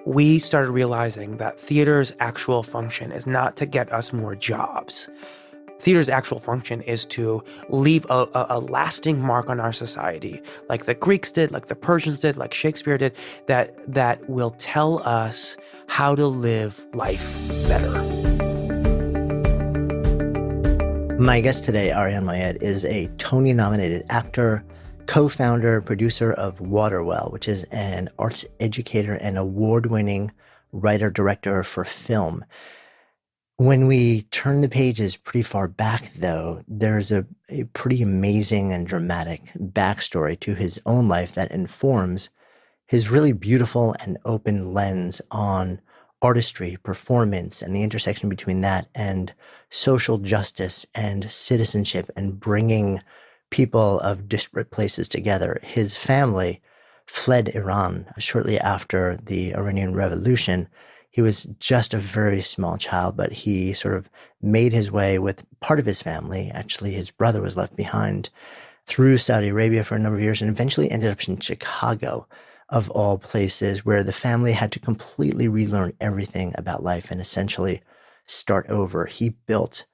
we started realizing that theater's actual function is not to get us more jobs. Theater's actual function is to leave a lasting mark on our society, like the Greeks did, like the Persians did, like Shakespeare did, that will tell us how to live life better. My guest today, Arian Moayed, is a Tony-nominated actor, co-founder, producer of Waterwell, which is an arts educator and award-winning writer-director for film. When we turn the pages pretty far back, though, there's a pretty amazing and dramatic backstory to his own life that informs his really beautiful and open lens on artistry, performance, and the intersection between that and social justice and citizenship and bringing people of disparate places together. His family fled Iran shortly after the Iranian Revolution. He was just a very small child, but he sort of made his way with part of his family. Actually, his brother was left behind through Saudi Arabia for a number of years and eventually ended up in Chicago, of all places, where the family had to completely relearn everything about life and essentially start over. He built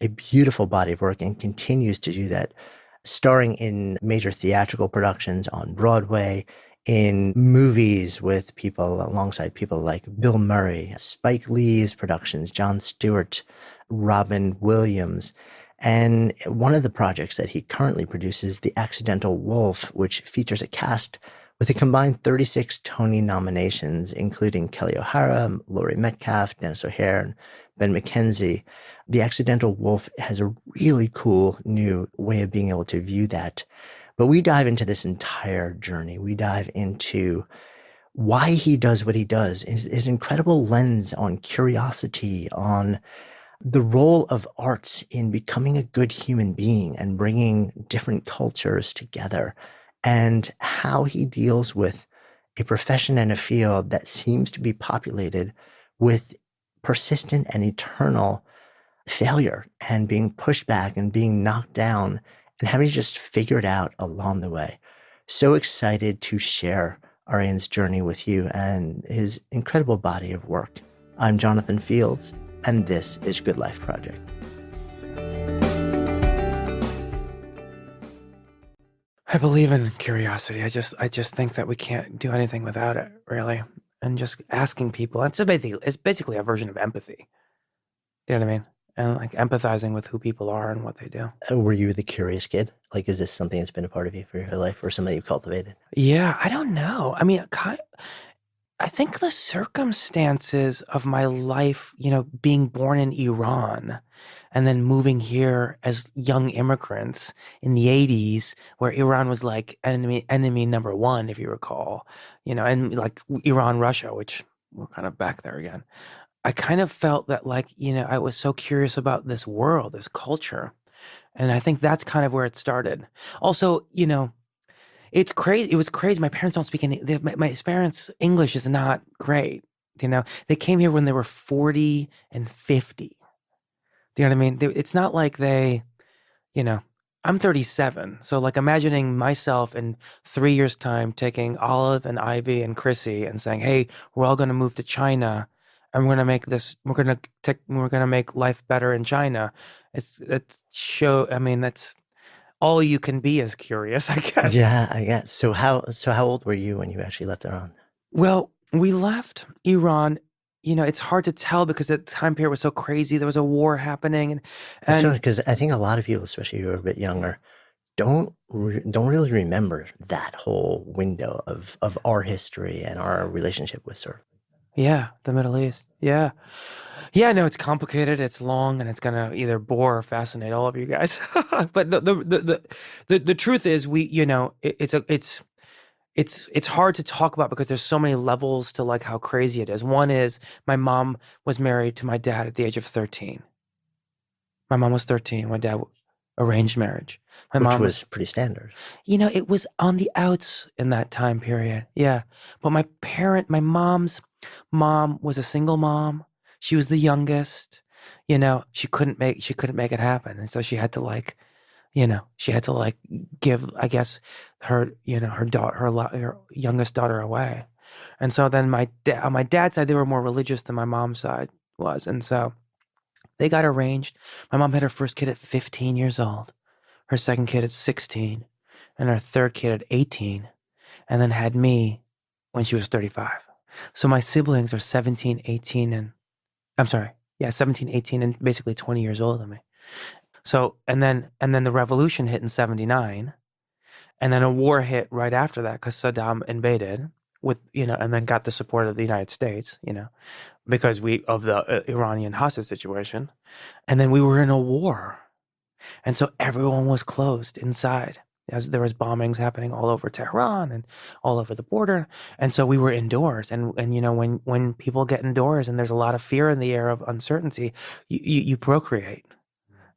a beautiful body of work and continues to do that, starring in major theatrical productions on Broadway, in movies with people alongside people like Bill Murray, Spike Lee's productions, Jon Stewart, Robin Williams. And one of the projects that he currently produces, The Accidental Wolf, which features a cast with a combined 36 Tony nominations, including Kelly O'Hara, Laurie Metcalf, Dennis O'Hare, and Ben McKenzie. The Accidental Wolf has a really cool new way of being able to view that. But we dive into this entire journey. We dive into why he does what he does, his incredible lens on curiosity, on the role of arts in becoming a good human being and bringing different cultures together, and how he deals with a profession and a field that seems to be populated with persistent and eternal failure and being pushed back and being knocked down and having to just figure it out along the way. So excited to share Arian's journey with you and his incredible body of work. I'm Jonathan Fields, and this is Good Life Project. I believe in curiosity. I just think that we can't do anything without it, really. And just asking people, it's basically a version of empathy. You know what I mean? And like empathizing with who people are and what they do. Were you the curious kid? Like, is this something that's been a part of you for your life or something you've cultivated? Yeah, I don't know. I mean, I think the circumstances of my life, being born in Iran and then moving here as young immigrants in the 80s, where Iran was like enemy number one, if you recall, and like Iran, Russia, which we're kind of back there again. I kind of felt that I was so curious about this world, this culture. And I think that's kind of where it started. Also, it's crazy. It was crazy. My parents don't speak any, my parents' English is not great. They came here when they were 40 and 50. Do you know what I mean? It's not like I'm 37. So like imagining myself in 3 years' time taking Olive and Ivy and Chrissy and saying, hey, we're all going to move to China. And we're gonna make life better in China. That's all you can be is curious, I guess. Yeah, I guess. So how old were you when you actually left Iran? Well, we left Iran. It's hard to tell because the time period was so crazy. There was a war happening, and because I think a lot of people, especially who are a bit younger, don't really remember that whole window of our history and our relationship with sort of. Yeah, the Middle East. Yeah. Yeah, no, it's complicated, it's long, and it's gonna either bore or fascinate all of you guys. But the truth is it's hard to talk about because there's so many levels to like how crazy it is. One is my mom was married to my dad at the age of 13. My mom was 13, my dad arranged marriage. Which was pretty standard. It was on the outs in that time period. Yeah. But my mom's mom was a single mom. She was the youngest. She couldn't make it happen. And so she had to give, I guess, her youngest daughter away. And so then on my dad's side, they were more religious than my mom's side was. And so they got arranged. My mom had her first kid at 15 years old, her second kid at 16, and her third kid at 18, and then had me when she was 35. So my siblings are 17, 18, and I'm sorry, yeah, 17, 18, and basically 20 years older than me. So, and then the revolution hit in 79, and then a war hit right after that because Saddam invaded and then got the support of the United States, because of the Iranian hostage situation. And then we were in a war. And so everyone was closed inside as there was bombings happening all over Tehran and all over the border. And so we were indoors. And when people get indoors and there's a lot of fear in the air of uncertainty, you procreate.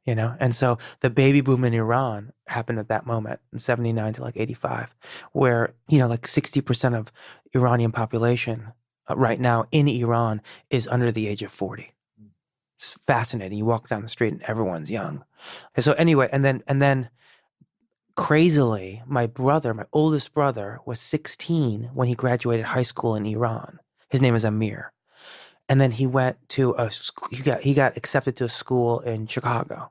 And so the baby boom in Iran happened at that moment in 79 to like 85, where, like 60% of Iranian population right now in Iran is under the age of 40. It's fascinating. You walk down the street and everyone's young. And so anyway, and then crazily, my oldest brother was 16 when he graduated high school in Iran. His name is Amir. And then he went to he got accepted to a school in Chicago,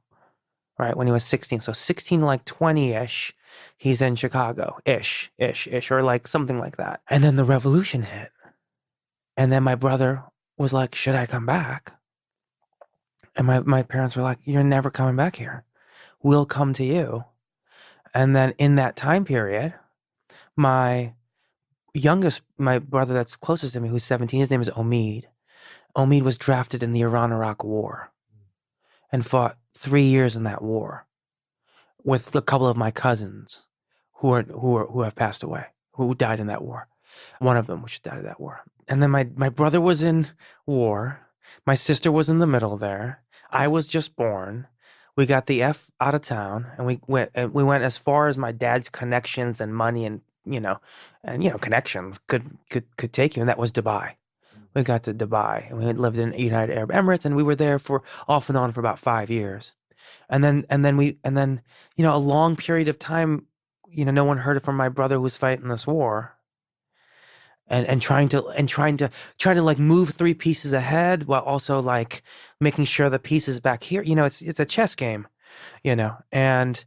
right, when he was 16. So 16, like 20-ish, he's in Chicago, ish, or like something like that. And then the revolution hit. And then my brother was like, should I come back? And my parents were like, you're never coming back here. We'll come to you. And then in that time period, my brother that's closest to me, who's 17, his name is Omid. Omid was drafted in the Iran-Iraq War and fought 3 years in that war with a couple of my cousins who have passed away, who died in that war. One of them, which died in that war. And then my brother was in war. My sister was in the middle there. I was just born. We got the F out of town, and we went as far as my dad's connections and money and connections could take you, and that was Dubai. We got to Dubai, and we had lived in United Arab Emirates, and we were there for off and on for about 5 years. And then a long period of time, no one heard from my brother who was fighting this war. And trying to like move 3 pieces ahead while also like making sure the pieces back here, it's a chess game, and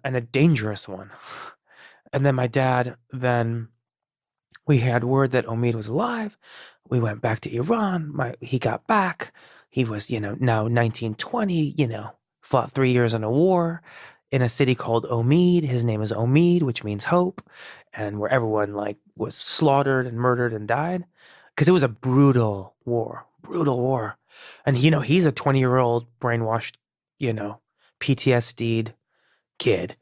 a dangerous one. And then my dad, we had word that Omid was alive. We went back to Iran. He got back. He was, now 19, 20, fought 3 years in a war in a city called Omid. His name is Omid, which means hope, and where everyone like was slaughtered and murdered and died, because it was a brutal war. And he's a 20-year-old brainwashed, PTSD'd kid.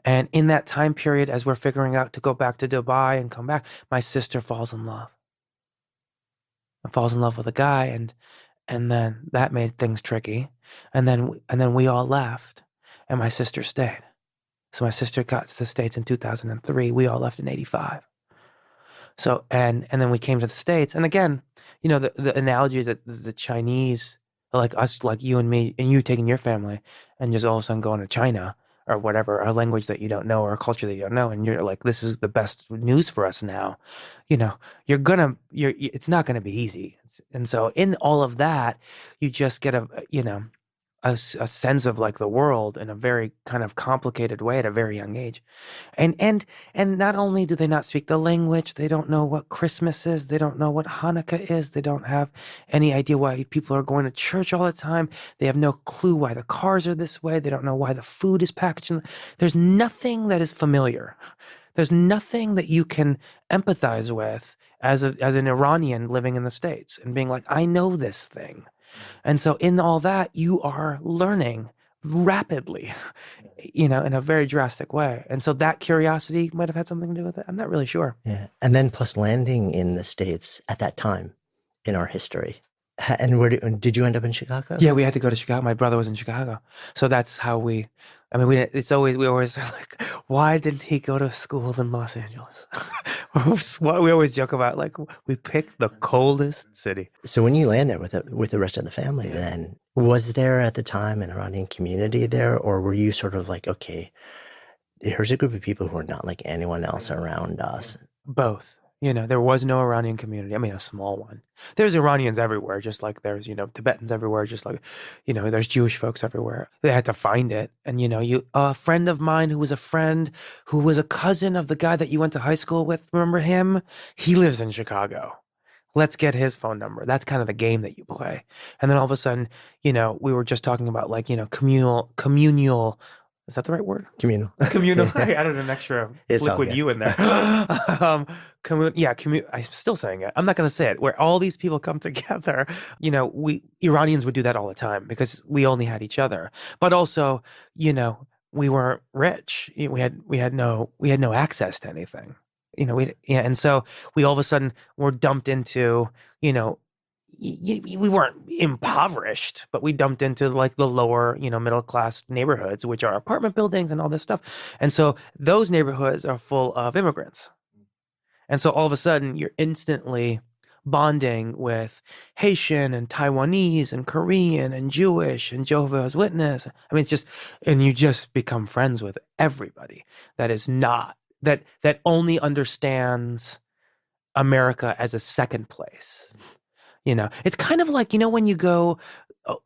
And in that time period, as we're figuring out to go back to Dubai and come back, my sister falls in love with a guy, and then that made things tricky. And then we all left, and my sister stayed. So my sister got to the States in 2003. We all left in 85. So, and then we came to the States. And again, the analogy that the Chinese, like us, like you and me, and you taking your family and just all of a sudden going to China or whatever, a language that you don't know or a culture that you don't know. And you're like, this is the best news for us now. It's not going to be easy. And so in all of that, you just get a sense of like the world in a very kind of complicated way at a very young age. And not only do they not speak the language, they don't know what Christmas is, they don't know what Hanukkah is, they don't have any idea why people are going to church all the time, they have no clue why the cars are this way, they don't know why the food is packaged there's nothing that is familiar. There's nothing that you can empathize with as an Iranian living in the States and being like, I know this thing. And so in all that, you are learning rapidly, in a very drastic way. And so that curiosity might have had something to do with it. I'm not really sure. Yeah. And then plus landing in the States at that time in our history. And where did you end up in Chicago? Yeah, we had to go to Chicago. My brother was in Chicago. So that's how we always like, why didn't he go to school in Los Angeles? We always joke about, like, we picked the coldest city. So when you land there with the rest of the family, then was there at the time an Iranian community there, or were you sort of like, okay, here's a group of people who are not like anyone else around us? Both. There was no Iranian community. I mean, a small one. There's Iranians everywhere, just like there's, Tibetans everywhere, just like, there's Jewish folks everywhere. They had to find it. And, a friend of mine who was a friend who was a cousin of the guy that you went to high school with, remember him? He lives in Chicago. Let's get his phone number. That's kind of the game that you play. And then all of a sudden, we were just talking about like, communal, is that the right word? Communal. Communal. I added an extra It's all liquid good. U in there. I'm still saying it. I'm not going to say it. Where all these people come together. We Iranians would do that all the time because we only had each other. But also, we weren't rich. We had no access to anything. And so we all of a sudden were dumped into, we weren't impoverished, but we dumped into like the lower, middle class neighborhoods, which are apartment buildings and all this stuff. And so those neighborhoods are full of immigrants. And so all of a sudden you're instantly bonding with Haitian and Taiwanese and Korean and Jewish and Jehovah's Witness. I mean, and you just become friends with everybody that is not, that only understands America as a second place. It's kind of like, when you go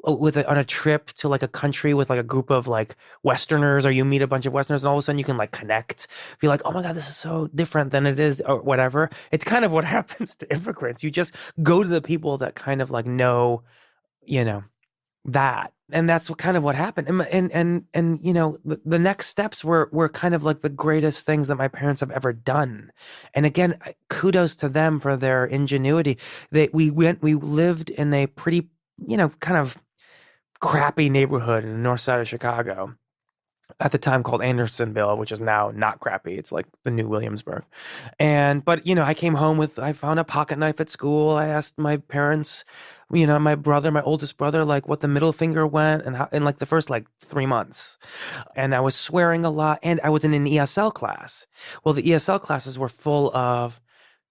on a trip to like a country with like a group of like Westerners, or you meet a bunch of Westerners and all of a sudden you can like connect, be like, oh my God, this is so different than it is, or whatever. It's kind of what happens to immigrants. You just go to the people that kind of like know, that. And that's kind of what happened. And the next steps were kind of like the greatest things that my parents have ever done. And again, kudos to them for their ingenuity. We lived in a pretty, kind of crappy neighborhood in the north side of Chicago at the time called Andersonville, which is now not crappy. It's like the new Williamsburg. But I came home I found a pocket knife at school. I asked my parents, my oldest brother, like what the middle finger went and how, in like the first like 3 months. And I was swearing a lot, and I was in an ESL class. Well, the ESL classes were full of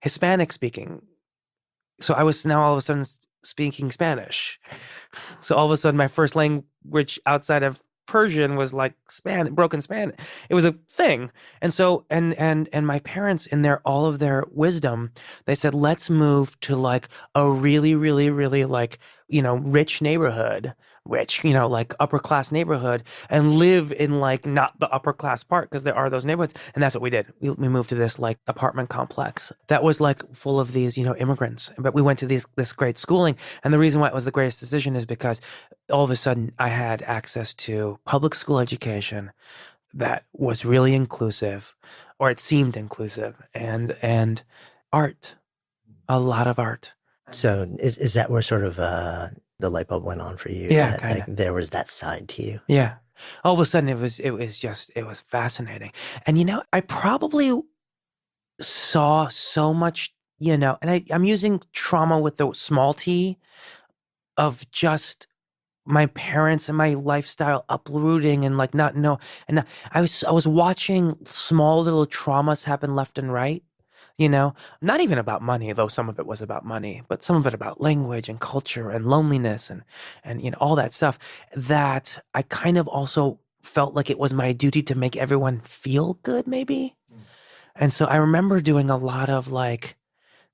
Hispanic speaking. So I was now all of a sudden speaking Spanish. So all of a sudden my first language outside of Persian was like broken Spanish. It was a thing. And so, and my parents, in all of their wisdom, they said, let's move to like a really, really, really like, rich neighborhood, like upper class neighborhood, and live in like not the upper class part, because there are those neighborhoods. And that's what we did. We moved to this like apartment complex that was like full of these, immigrants. But we went to this great schooling. And the reason why it was the greatest decision is because all of a sudden I had access to public school education that was really inclusive, or it seemed inclusive, and art, a lot of art. So is that where sort of the light bulb went on for you? Yeah, that, like there was that side to you. Yeah. All of a sudden it was fascinating. And I probably saw so much, and I'm using trauma with the small t, of just my parents and my lifestyle uprooting and like not know. And I was watching small little traumas happen left and right. Not even about money, though some of it was about money, but some of it about language and culture and loneliness and all that stuff, that I kind of also felt like it was my duty to make everyone feel good, maybe. And so I remember doing a lot of like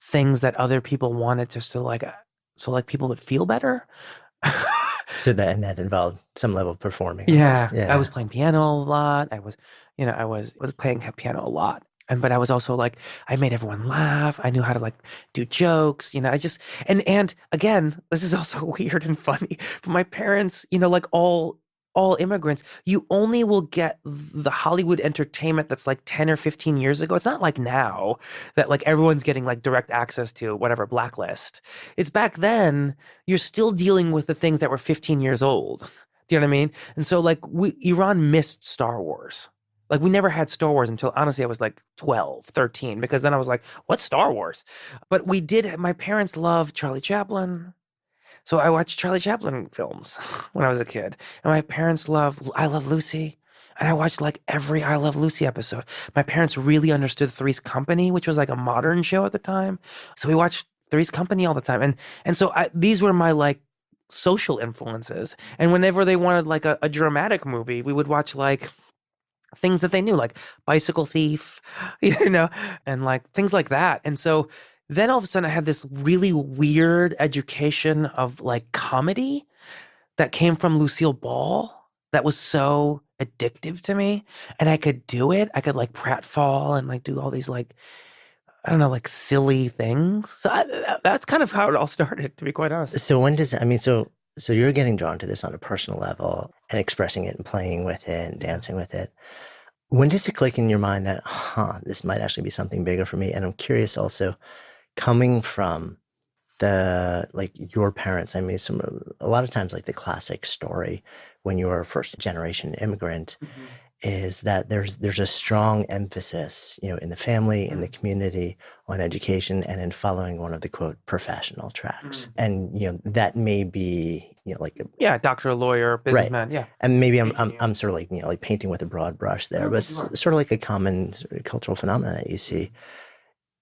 things that other people wanted just to like, so like people would feel better. So that involved some level of performing. Yeah. Yeah. I was playing piano a lot. I was playing piano a lot. But I was also like, I made everyone laugh. I knew how to like do jokes, I just, and again, this is also weird and funny, but my parents, like all immigrants, you only will get the Hollywood entertainment that's like 10 or 15 years ago. It's not like now that like everyone's getting like direct access to whatever Blacklist. It's back then, you're still dealing with the things that were 15 years old. Do you know what I mean? And so like Iran missed Star Wars. Like we never had Star Wars until honestly I was like 12, 13, because then I was like, what's Star Wars? But my parents loved Charlie Chaplin. So I watched Charlie Chaplin films when I was a kid. And my parents loved I Love Lucy. And I watched like every I Love Lucy episode. My parents really understood Three's Company, which was like a modern show at the time. So we watched Three's Company all the time. And so these were my like social influences. And whenever they wanted like a dramatic movie, we would watch like things that they knew, like bicycle thief, and like things like that. And so then all of a sudden I had this really weird education of like comedy that came from Lucille Ball that was so addictive to me. And I could do it. I could like pratfall and like do all these like, I don't know, like silly things. So that's kind of how it all started, to be quite honest. So when does, I mean, so you're getting drawn to this on a personal level and expressing it and playing with it and dancing with it. When does it click in your mind that, this might actually be something bigger for me? And I'm curious also, coming from like your parents, I mean, a lot of times like the classic story when you're a first generation immigrant is that there's a strong emphasis, in the family, in the community, on education and in following one of the quote professional tracks. And that may be like doctor, lawyer, right. businessman, yeah. And maybe I'm sort of like like painting with a broad brush there, but it's sort of like a common cultural phenomenon that you see.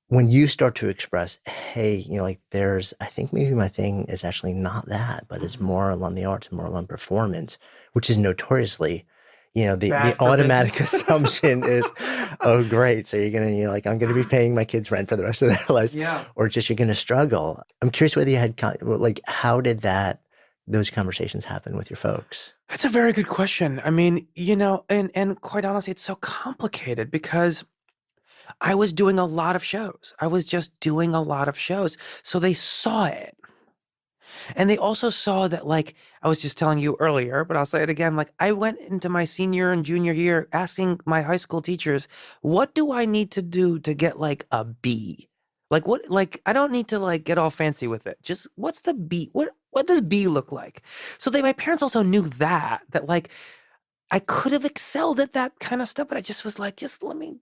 When you start to express, hey, like I think maybe my thing is actually not that, but it's more along the arts, more along performance, which is notoriously, the automatic assumption is, oh, great. So you're going to, like, I'm going to be paying my kids rent for the rest of their lives, or just you're going to struggle. I'm curious whether you had, like, how did those conversations happen with your folks? That's a very good question. I mean, and quite honestly, it's so complicated because I was doing a lot of shows. I was just doing a lot of shows. So they saw it. And they also saw that, like, I was just telling you earlier, but I'll say it again. Like, I went into my senior and junior year asking my high school teachers, what do I need to do to get like a B? Like, what, like, I don't need to like get all fancy with it. Just what's the B? What does B look like? So my parents also knew that like I could have excelled at that kind of stuff, but I just was like, just let me,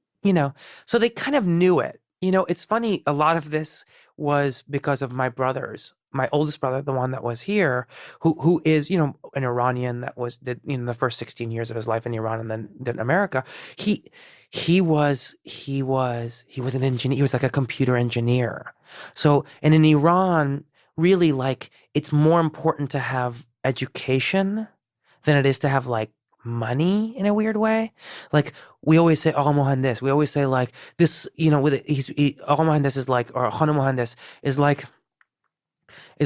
so they kind of knew it. It's funny. A lot of this was because of my brothers. My oldest brother, the one that was here, who is, an Iranian that did the first 16 years of his life in Iran and then did in America. He was an engineer. He was like a computer engineer. So, and in Iran, really, like, it's more important to have education than it is to have like money in a weird way. Like, we always say "Agha Mohandes." We always say like this, with Agha Mohandes is like, or Khanum Mohandes is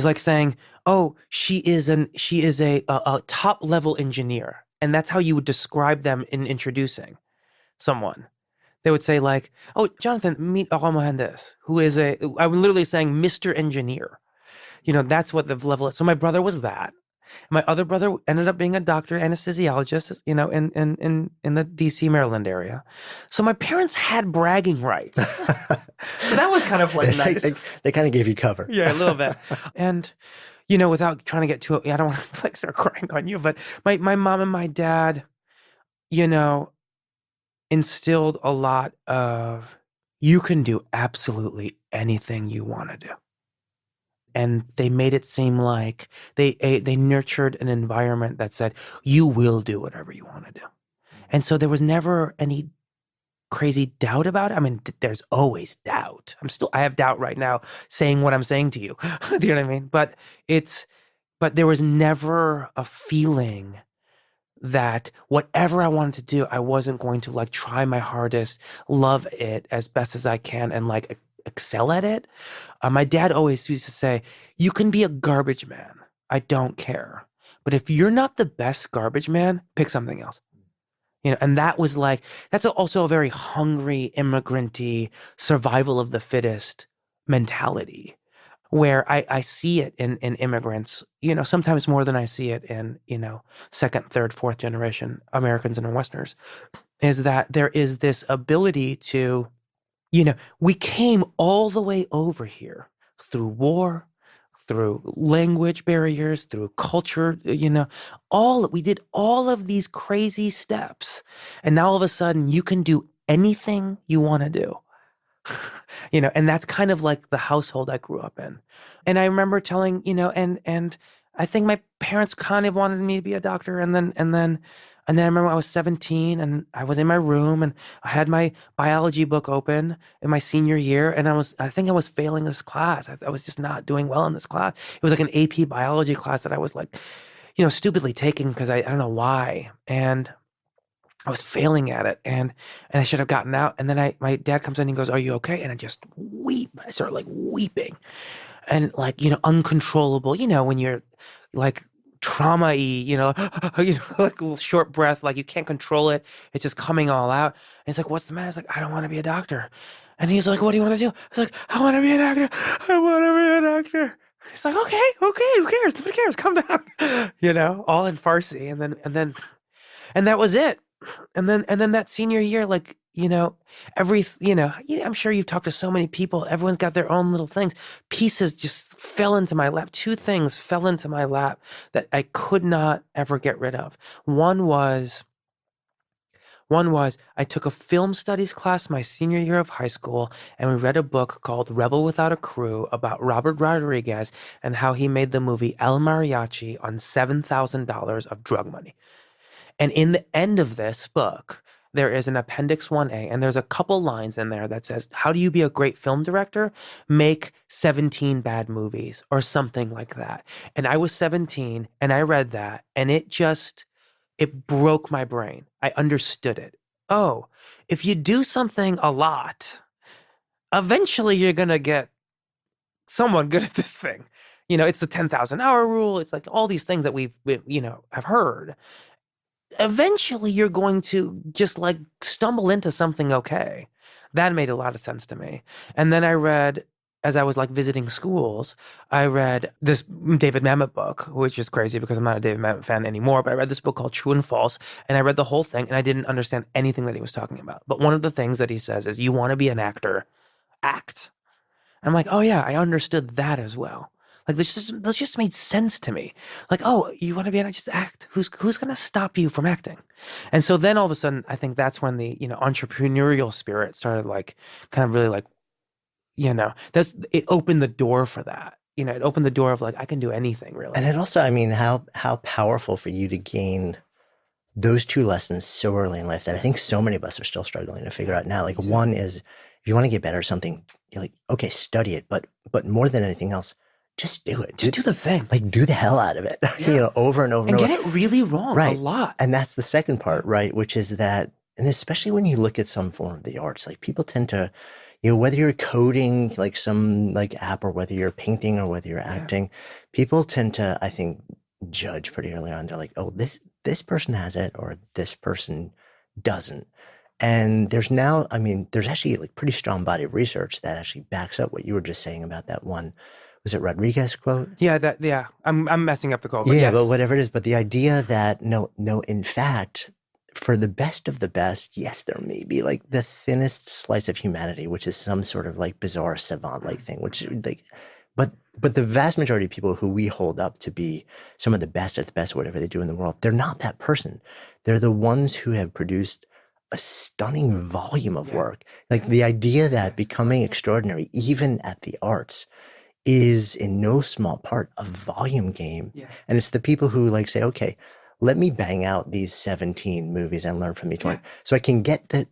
like saying, oh, she is a top level engineer, and that's how you would describe them in introducing someone. They would say like, oh, Jonathan, meet Agha Mohandes, who is I'm literally saying Mr. Engineer. That's what the level is. So my brother was that. My other brother ended up being a doctor, anesthesiologist, in the DC, Maryland area. So my parents had bragging rights. So that was kind of like nice. They kind of gave you cover. Yeah, a little bit. And, without trying to get too, I don't want to like start crying on you, but my mom and my dad, instilled a lot of, you can do absolutely anything you want to do. And they made it seem like they nurtured an environment that said, you will do whatever you want to do. And so there was never any crazy doubt about it. I mean, there's always doubt. I have doubt right now saying what I'm saying to you. Do you know what I mean? But there was never a feeling that whatever I wanted to do, I wasn't going to like try my hardest, love it as best as I can, and like excel at it. My dad always used to say, you can be a garbage man. I don't care. But if you're not the best garbage man, pick something else. And that was like, that's also a very hungry, immigrant-y, survival of the fittest mentality, where I see it in immigrants, sometimes more than I see it in, second, third, fourth generation Americans and Westerners, is that there is this ability to, we came all the way over here through war, through language barriers, through culture, we did all of these crazy steps. And now all of a sudden you can do anything you want to do. And that's kind of like the household I grew up in. And I remember telling, and I think my parents kind of wanted me to be a doctor. And then I remember I was 17 and I was in my room and I had my biology book open in my senior year. And I think I was failing this class. I was just not doing well in this class. It was like an AP biology class that I was like, stupidly taking because I don't know why. And I was failing at it, and I should have gotten out. And then my dad comes in and goes, "Are you okay?" And I just weep. I start like weeping, and like, uncontrollable. When you're like trauma-y, like a little short breath, like you can't control it. It's just coming all out. And he's like, "What's the matter?" I was like, "I don't want to be a doctor." And he's like, "What do you want to do?" I was like, "I want to be an actor. I want to be an actor." He's like, "Okay, okay, who cares? Who cares? Calm down." All in Farsi, and that was it. And then that senior year, like, I'm sure you've talked to so many people. Everyone's got their own little things. Pieces just fell into my lap. Two things fell into my lap that I could not ever get rid of. One was I took a film studies class my senior year of high school, and we read a book called Rebel Without a Crew about Robert Rodriguez and how he made the movie El Mariachi on $7,000 of drug money. And in the end of this book, there is an Appendix 1A, and there's a couple lines in there that says, "How do you be a great film director? Make 17 bad movies," or something like that. And I was 17, and I read that, and it broke my brain. I understood it. Oh, if you do something a lot, eventually you're going to get someone good at this thing. It's the 10,000 hour rule. It's like all these things that we have heard. Eventually you're going to just like stumble into something okay. That made a lot of sense to me. And then I read, as I was like visiting schools, I read this David Mamet book, which is crazy because I'm not a David Mamet fan anymore, but I read this book called True and False, and I read the whole thing, and I didn't understand anything that he was talking about. But one of the things that he says is, you want to be an actor, act. I'm like, oh yeah, I understood that as well. Like this just made sense to me. Like, oh, you want to be an just act. Who's gonna stop you from acting? And so then all of a sudden, I think that's when the entrepreneurial spirit started, like, kind of really, like, that's it opened the door for that. It opened the door of like, I can do anything really. And it also, I mean, how powerful for you to gain those two lessons so early in life that I think so many of us are still struggling to figure out now. Like, one is, if you want to get better at something, you're like, okay, study it, but more than anything else, just do it. Just do the thing. Like, do the hell out of it, over and over and over. Get it really wrong a lot. And that's the second part, right? Which is that, and especially when you look at some form of the arts, like people tend to, whether you're coding like some like app, or whether you're painting, or whether you're acting, people tend to, I think, judge pretty early on. They're like, oh, this person has it, or this person doesn't. And there's actually like pretty strong body of research that actually backs up what you were just saying about that one. Was it Rodriguez quote? Yeah. I'm messing up the quote. But yeah, yes. But whatever it is, but the idea that no, in fact, for the best of the best, yes, there may be like the thinnest slice of humanity, which is some sort of like bizarre savant-like thing, which like, but the vast majority of people who we hold up to be some of the best at the best, whatever they do in the world, they're not that person. They're the ones who have produced a stunning volume of work. Like the idea that becoming extraordinary, even at the arts, is in no small part a volume game. Yeah. And it's the people who like say, okay, let me bang out these 17 movies and learn from each one. So I can get the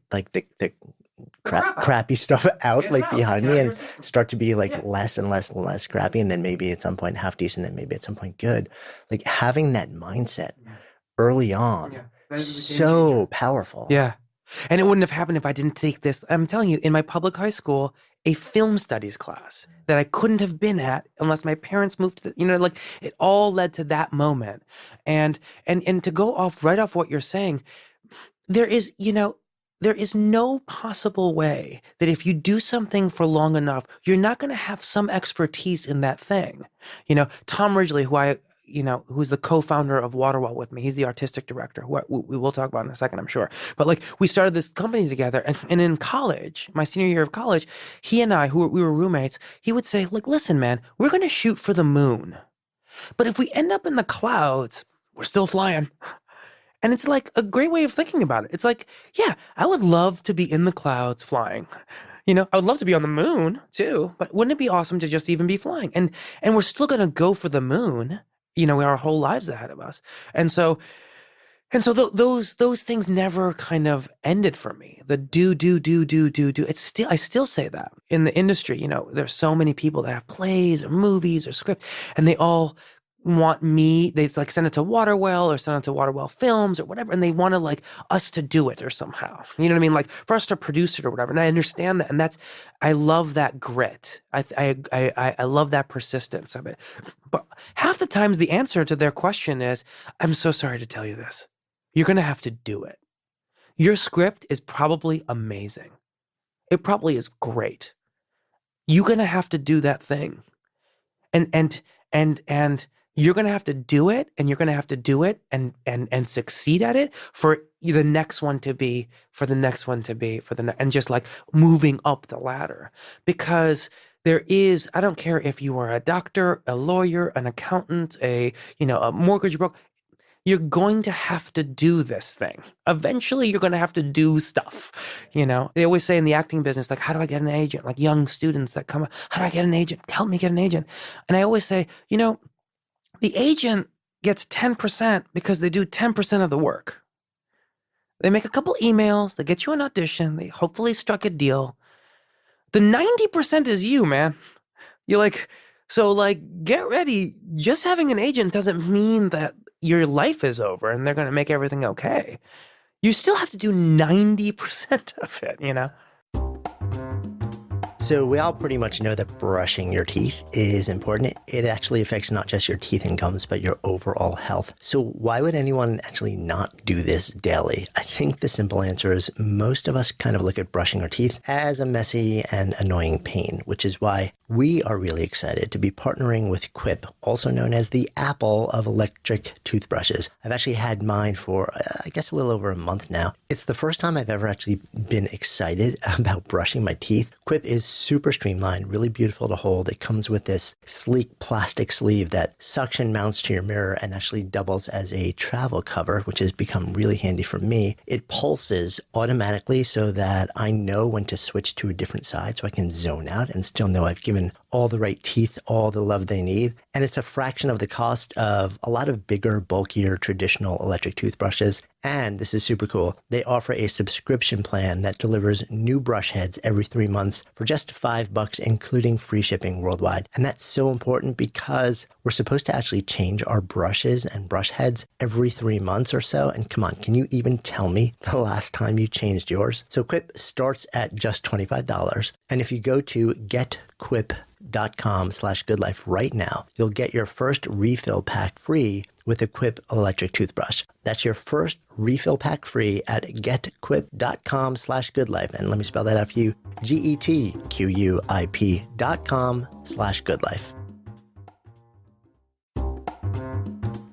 crappy stuff out behind me and start to be like less and less and less crappy. And then maybe at some point half decent, then maybe at some point good. Like having that mindset early on, so powerful. Yeah. And it wouldn't have happened if I didn't take this. I'm telling you, in my public high school, a film studies class that I couldn't have been at unless my parents moved to, like it all led to that moment. And to go right off what you're saying, there is no possible way that if you do something for long enough, you're not going to have some expertise in that thing. Tom Ridgely, who's the co-founder of Waterwell with me. He's the artistic director, who we will talk about in a second, I'm sure. But like, we started this company together, and in college, my senior year of college, he and I, we were roommates, he would say, like, listen, man, we're going to shoot for the moon. But if we end up in the clouds, we're still flying. And it's like a great way of thinking about it. It's like, yeah, I would love to be in the clouds flying. I would love to be on the moon too, but wouldn't it be awesome to just even be flying? And we're still going to go for the moon. Our whole lives ahead of us. And so those things never kind of ended for me. The do. I still say that in the industry, there's so many people that have plays or movies or script, and they all want me, they like send it to Waterwell or send it to Waterwell Films or whatever, and they want to like us to do it or somehow. You know what I mean? Like for us to produce it or whatever. And I understand that. And I love that grit. I love that persistence of it. But half the times the answer to their question is, I'm so sorry to tell you this. You're going to have to do it. Your script is probably amazing. It probably is great. You're going to have to do that thing. And you're going to have to do it, and you're going to have to do it and succeed at it for the next one to be, and just like moving up the ladder. Because there is, I don't care if you are a doctor, a lawyer, an accountant, a mortgage broker, you're going to have to do this thing. Eventually, you're going to have to do stuff. They always say in the acting business, like, how do I get an agent? Like young students that come, how do I get an agent? Help me get an agent. And I always say, the agent gets 10% because they do 10% of the work. They make a couple emails, they get you an audition, they hopefully struck a deal. The 90% is you, man. You're like, so like, get ready. Just having an agent doesn't mean that your life is over and they're going to make everything okay. You still have to do 90% of it, So we all pretty much know that brushing your teeth is important. It actually affects not just your teeth and gums, but your overall health. So why would anyone actually not do this daily? I think the simple answer is most of us kind of look at brushing our teeth as a messy and annoying pain, which is why we are really excited to be partnering with Quip, also known as the Apple of electric toothbrushes. I've actually had mine for, I guess, a little over a month now. It's the first time I've ever actually been excited about brushing my teeth. Quip is super streamlined, really beautiful to hold. It comes with this sleek plastic sleeve that suction mounts to your mirror and actually doubles as a travel cover, which has become really handy for me. It pulses automatically so that I know when to switch to a different side so I can zone out and still know I've given all the right teeth all the love they need. And it's a fraction of the cost of a lot of bigger, bulkier, traditional electric toothbrushes. And this is super cool. They offer a subscription plan that delivers new brush heads every 3 months for just $5, including free shipping worldwide. And that's so important because we're supposed to actually change our brushes and brush heads every 3 months or so. And come on, can you even tell me the last time you changed yours? So Quip starts at just $25. And if you go to getquip.com/goodlife right now, you'll get your first refill pack free with a Quip electric toothbrush. That's your first refill pack free at getquip.com/goodlife. And let me spell that out for you. getquip.com/goodlife.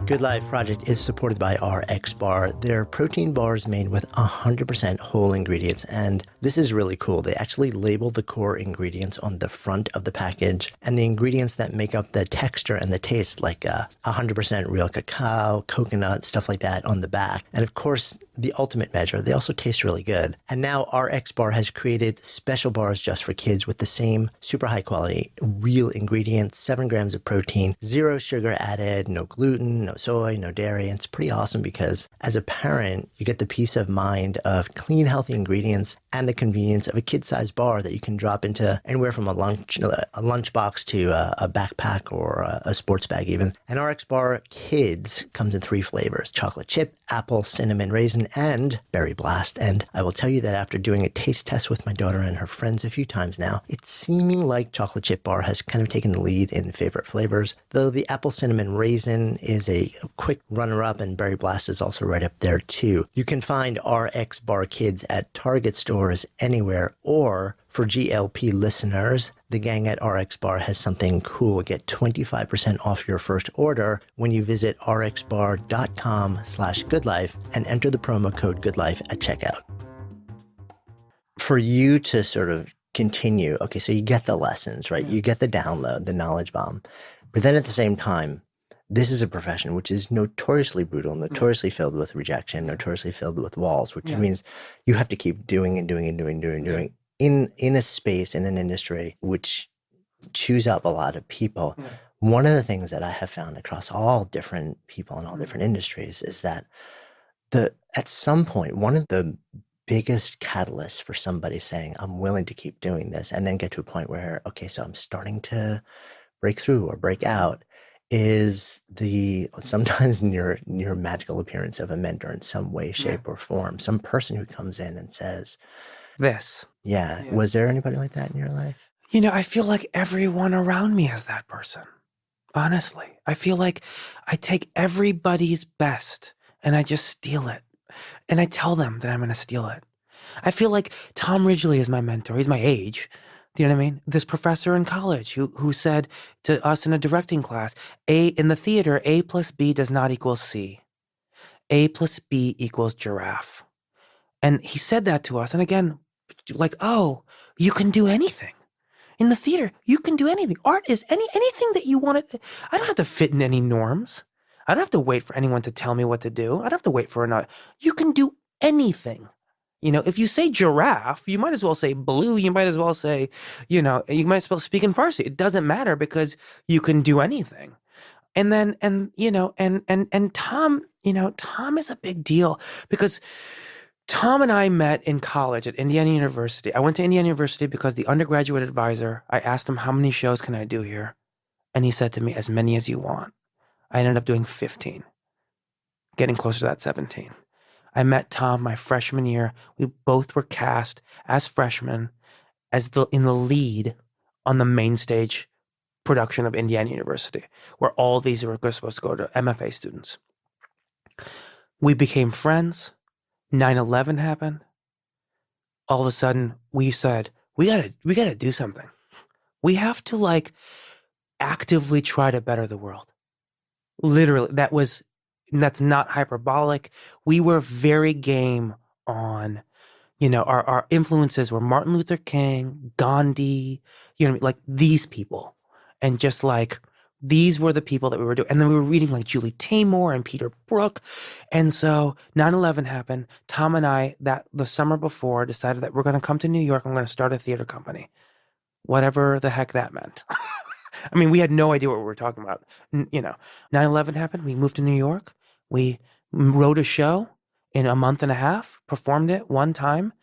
Good Life Project is supported by RX Bar. They're protein bars made with 100% whole ingredients, and this is really cool. They actually label the core ingredients on the front of the package, and the ingredients that make up the texture and the taste, like 100% real cacao, coconut, stuff like that on the back. And of course, the ultimate measure, they also taste really good. And now RX Bar has created special bars just for kids with the same super high quality, real ingredients, 7 grams of protein, 0 sugar added, no gluten, no soy, no dairy. And it's pretty awesome because as a parent, you get the peace of mind of clean, healthy ingredients and the convenience of a kid-sized bar that you can drop into anywhere from a lunchbox to a backpack or a sports bag even. And RX Bar Kids comes in 3 flavors: chocolate chip, apple, cinnamon raisin, and berry blast. And I will tell you that after doing a taste test with my daughter and her friends a few times now, it's seeming like chocolate chip bar has kind of taken the lead in favorite flavors, though the apple cinnamon raisin is a quick runner-up and berry blast is also right up there too. You can find RX Bar Kids at Target stores anywhere, or for GLP listeners, the gang at RX Bar has something cool. Get 25% off your first order when you visit rxbar.com/goodlife and enter the promo code goodlife at checkout. For you to sort of continue, okay, so you get the lessons, right? You get the download, the knowledge bomb. But then at the same time, this is a profession which is notoriously brutal, notoriously filled with rejection, notoriously filled with walls, which means you have to keep doing and doing and doing and doing and doing in a space, in an industry which chews up a lot of people. One of the things that I have found across all different people in all different industries is that at some point, one of the biggest catalysts for somebody saying, I'm willing to keep doing this, and then get to a point where, okay, so I'm starting to break through or break out, is the sometimes near magical appearance of a mentor in some way, Yeah. shape, or form. Some person who comes in and says, This. yeah, Yeah. was there anybody like that in your life? I feel like everyone around me is that person. Honestly, I feel like I take everybody's best and I just steal it. And I tell them that I'm going to steal it. I feel like Tom Ridgely is my mentor. He's my age. Do you know what I mean? This professor in college who said to us in a directing class, in the theater, A plus B does not equal C. A plus B equals giraffe. And he said that to us. And again, like, oh, you can do anything. In the theater, you can do anything. Art is anything that you want to. I don't have to fit in any norms. I don't have to wait for anyone to tell me what to do. I don't have to wait for another. You can do anything. If you say giraffe, you might as well say blue. You might as well say, you might as well speak in Farsi. It doesn't matter because you can do anything. And then, and Tom, Tom is a big deal because Tom and I met in college at Indiana University. I went to Indiana University because the undergraduate advisor, I asked him, how many shows can I do here? And he said to me, as many as you want. I ended up doing 15, getting closer to that 17. I met Tom my freshman year. We both were cast as freshmen in the lead on the main stage production of Indiana University, where all these were supposed to go to MFA students. We became friends. 9/11 happened. All of a sudden, we said, we gotta do something. We have to actively try to better the world. Literally, that's not hyperbolic. We were very game on, our influences were Martin Luther King, Gandhi, like these people. And just these were the people that we were doing. And then we were reading like Julie Taymor and Peter Brook. And so 9/11 happened. Tom and I, the summer before, decided that we're going to come to New York. I'm going to start a theater company. Whatever the heck that meant. I mean, we had no idea what we were talking about. 9/11 happened. We moved to New York. We wrote a show in a month and a half, performed it one time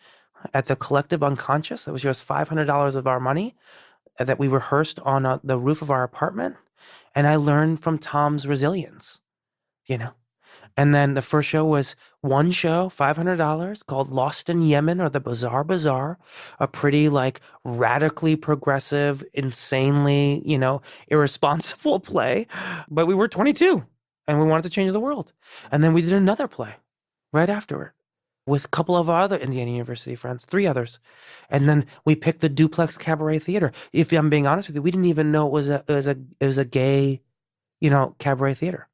at the Collective Unconscious. That was just $500 of our money that we rehearsed on the roof of our apartment. And I learned from Tom's resilience, And then the first show was one show, $500, called Lost in Yemen or The Bizarre Bazaar, a pretty radically progressive, insanely, irresponsible play. But we were 22 and we wanted to change the world. And then we did another play right afterward with a couple of our other Indiana University friends, 3 others. And then we picked the Duplex Cabaret Theater. If I'm being honest with you, we didn't even know it was a gay, cabaret theater.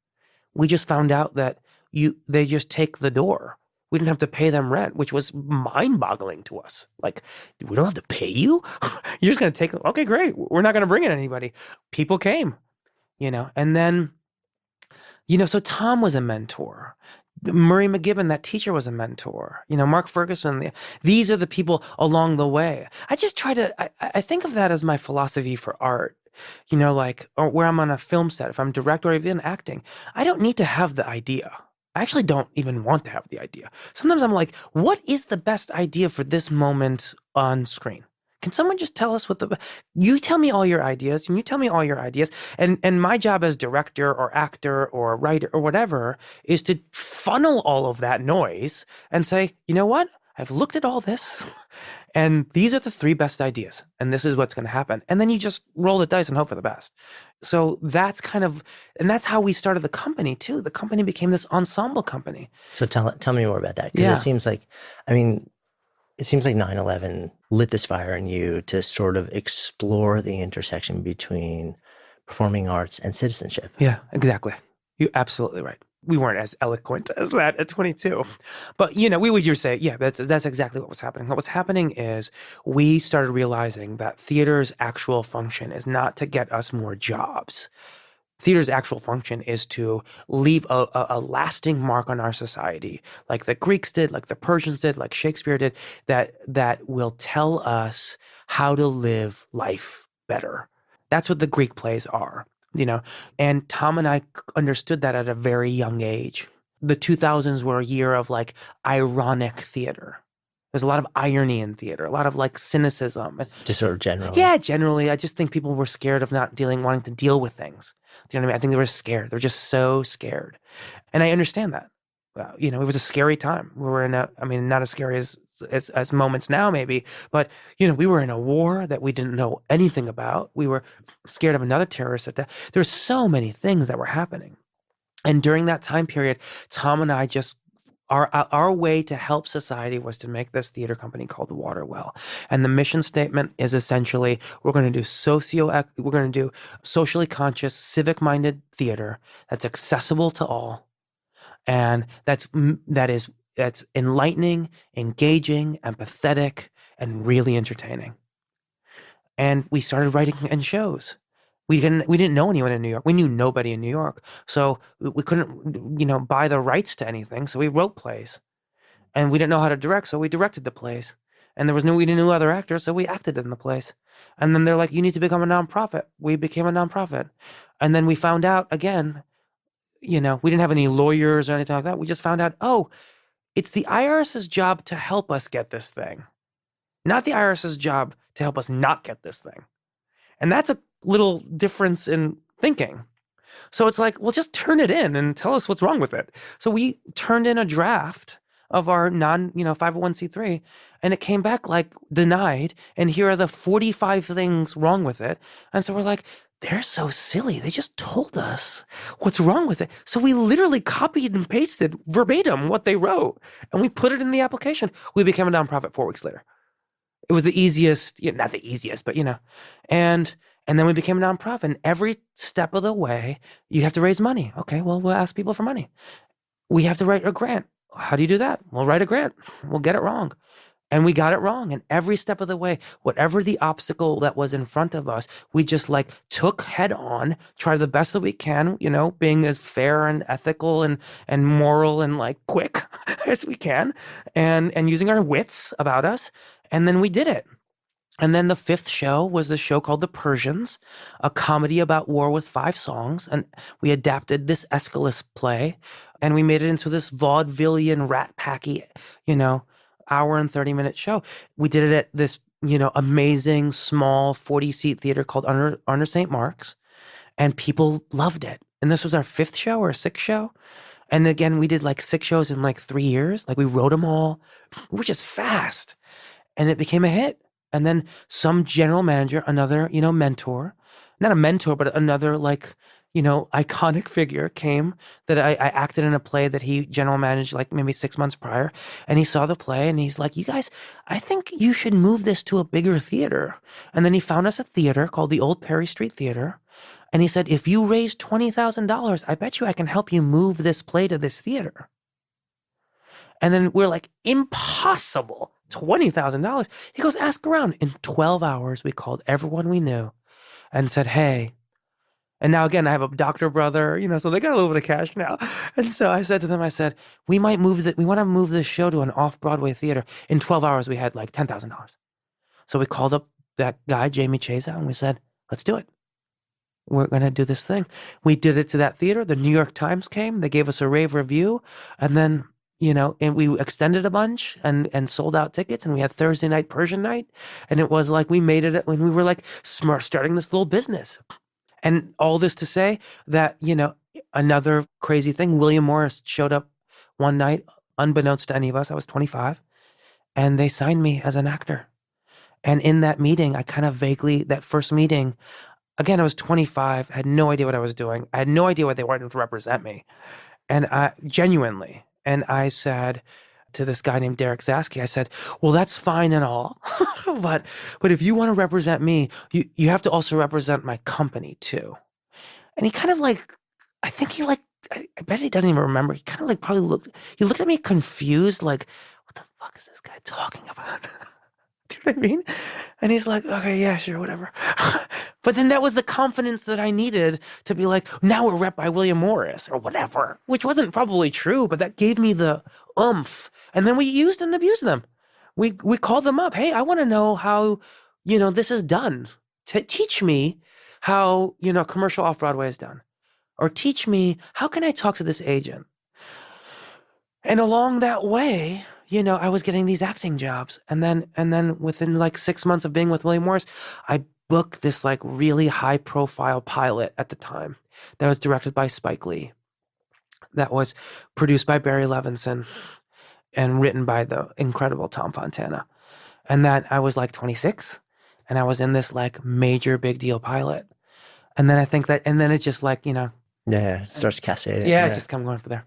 We just found out that they just take the door. We didn't have to pay them rent, which was mind-boggling to us. Like, we don't have to pay you? You're just going to take them. Okay, great. We're not going to bring in anybody. People came, and then, so Tom was a mentor. Murray McGibbon, that teacher, was a mentor. Mark Ferguson. These are the people along the way. I just try to, I think of that as my philosophy for art. Or where I'm on a film set, if I'm director or even acting, I don't need to have the idea. I actually don't even want to have the idea. Sometimes I'm like, what is the best idea for this moment on screen? Can someone just tell us you tell me all your ideas, and you tell me all your ideas. And my job as director or actor or writer or whatever is to funnel all of that noise and say, you know what? I've looked at all this and these are the 3 best ideas. And this is what's going to happen. And then you just roll the dice and hope for the best. So that's and that's how we started the company too. The company became this ensemble company. So tell me more about that. Because Yeah. it seems like 9/11 lit this fire in you to sort of explore the intersection between performing arts and citizenship. Yeah, exactly. You're absolutely right. We weren't as eloquent as that at 22. But, we would just say, yeah, that's exactly what was happening. What was happening is we started realizing that theater's actual function is not to get us more jobs. Theater's actual function is to leave a lasting mark on our society, like the Greeks did, like the Persians did, like Shakespeare did, that will tell us how to live life better. That's what the Greek plays are. And Tom and I understood that at a very young age. The 2000s were a year of ironic theater. There's a lot of irony in theater, a lot of like cynicism. Just sort of generally. Yeah, generally, I just think people were scared of not wanting to deal with things. Do you know what I mean? I think they were scared. They're just so scared. And I understand that. You know, it was a scary time. We were in I mean, not as scary as moments now, maybe, but, you know, we were in a war that we didn't know anything about. We were scared of another terrorist attack. There's so many things that were happening. And during that time period, Tom and I just our way to help society was to make this theater company called Waterwell. And the mission statement is essentially, we're going to do socially conscious, civic-minded theater that's accessible to all. And that's enlightening, engaging, empathetic, and really entertaining. And we started writing in shows. We didn't know anyone in New York. We knew nobody in New York. So we couldn't, you know, buy the rights to anything. So we wrote plays. And we didn't know how to direct, so we directed the plays. And we didn't know other actors, so we acted in the plays. And then they're like, you need to become a nonprofit. We became a nonprofit. And then we found out again, you know, we didn't have any lawyers or anything like that. We just found out, oh, it's the IRS's job to help us get this thing, not the IRS's job to help us not get this thing. And that's a little difference in thinking. So it's like, well, just turn it in and tell us what's wrong with it. So we turned in a draft of our 501c3, and it came back like denied. And here are the 45 things wrong with it. And so we're like, they're so silly. They just told us what's wrong with it. So we literally copied and pasted verbatim what they wrote, and we put it in the application. We became a nonprofit 4 weeks later. It was the easiest, not the easiest, but, you know, and then we became a nonprofit. And every step of the way, you have to raise money. Okay, well, we'll ask people for money. We have to write a grant. How do you do that? We'll write a grant. We'll get it wrong. And we got it wrong. And every step of the way, whatever the obstacle that was in front of us, we just like took head on, tried the best that we can, you know, being as fair and ethical and moral and like quick as we can, and using our wits about us. And then we did it. And then the 5th show was the show called The Persians, a comedy about war with 5 songs. And we adapted this Aeschylus play, and we made it into this vaudevillian, rat-packy, you know, hour and 30-minute show. We did it at this, you know, amazing, small 40-seat theater called Under St. Mark's, and people loved it. And this was our 5th show or 6th show. And again, we did like 6 shows in like 3 years. Like we wrote them all, which is fast. And it became a hit. And then some general manager, another, you know, mentor, not a mentor, but another like, you know, iconic figure came that I acted in a play that he general managed like maybe 6 months prior. And he saw the play and he's like, you guys, I think you should move this to a bigger theater. And then he found us a theater called the Old Perry Street Theater. And he said, if you raise $20,000, I bet you I can help you move this play to this theater. And then we're like, impossible. $20,000. He goes, ask around. In 12 hours, we called everyone we knew and said, hey. And now again, I have a doctor brother, you know, so they got a little bit of cash now. And so I said to them, I said, we want to move this show to an off-Broadway theater. In 12 hours, we had like $10,000. So we called up that guy, Jamie Chesa, and we said, let's do it. We're going to do this thing. We did it to that theater. The New York Times came. They gave us a rave review. And then, you know, and we extended a bunch and sold out tickets, and we had Thursday night Persian night. And it was like we made it when we were like starting this little business. And all this to say that, you know, another crazy thing, William Morris showed up one night, unbeknownst to any of us. I was 25, and they signed me as an actor. And in that meeting, I kind of vaguely, that first meeting, again, I was 25, had no idea what I was doing. I had no idea what they wanted to represent me. And I genuinely, and I said to this guy named Derek Zasky, I said, well, that's fine and all, but if you want to represent me, you have to also represent my company too. And he kind of like, I think he like, I bet he doesn't even remember. He kind of like probably looked at me confused, like, what the fuck is this guy talking about? Do you know what I mean? And he's like, okay, yeah, sure, whatever. But then that was the confidence that I needed to be like, now we're rep by William Morris or whatever, which wasn't probably true, but that gave me the oomph. And then we used and abused them. We called them up. Hey, I want to know how, you know, this is done. Teach me how, you know, commercial off-Broadway is done. Or teach me, how can I talk to this agent? And along that way, I was getting these acting jobs. And then within like 6 months of being with William Morris, I booked this like really high profile pilot at the time that was directed by Spike Lee, that was produced by Barry Levinson and written by the incredible Tom Fontana. And that I was like 26 and I was in this like major big deal pilot. And then I think that, and then it's just like, Yeah, it starts cascading. yeah, it's just come going from there.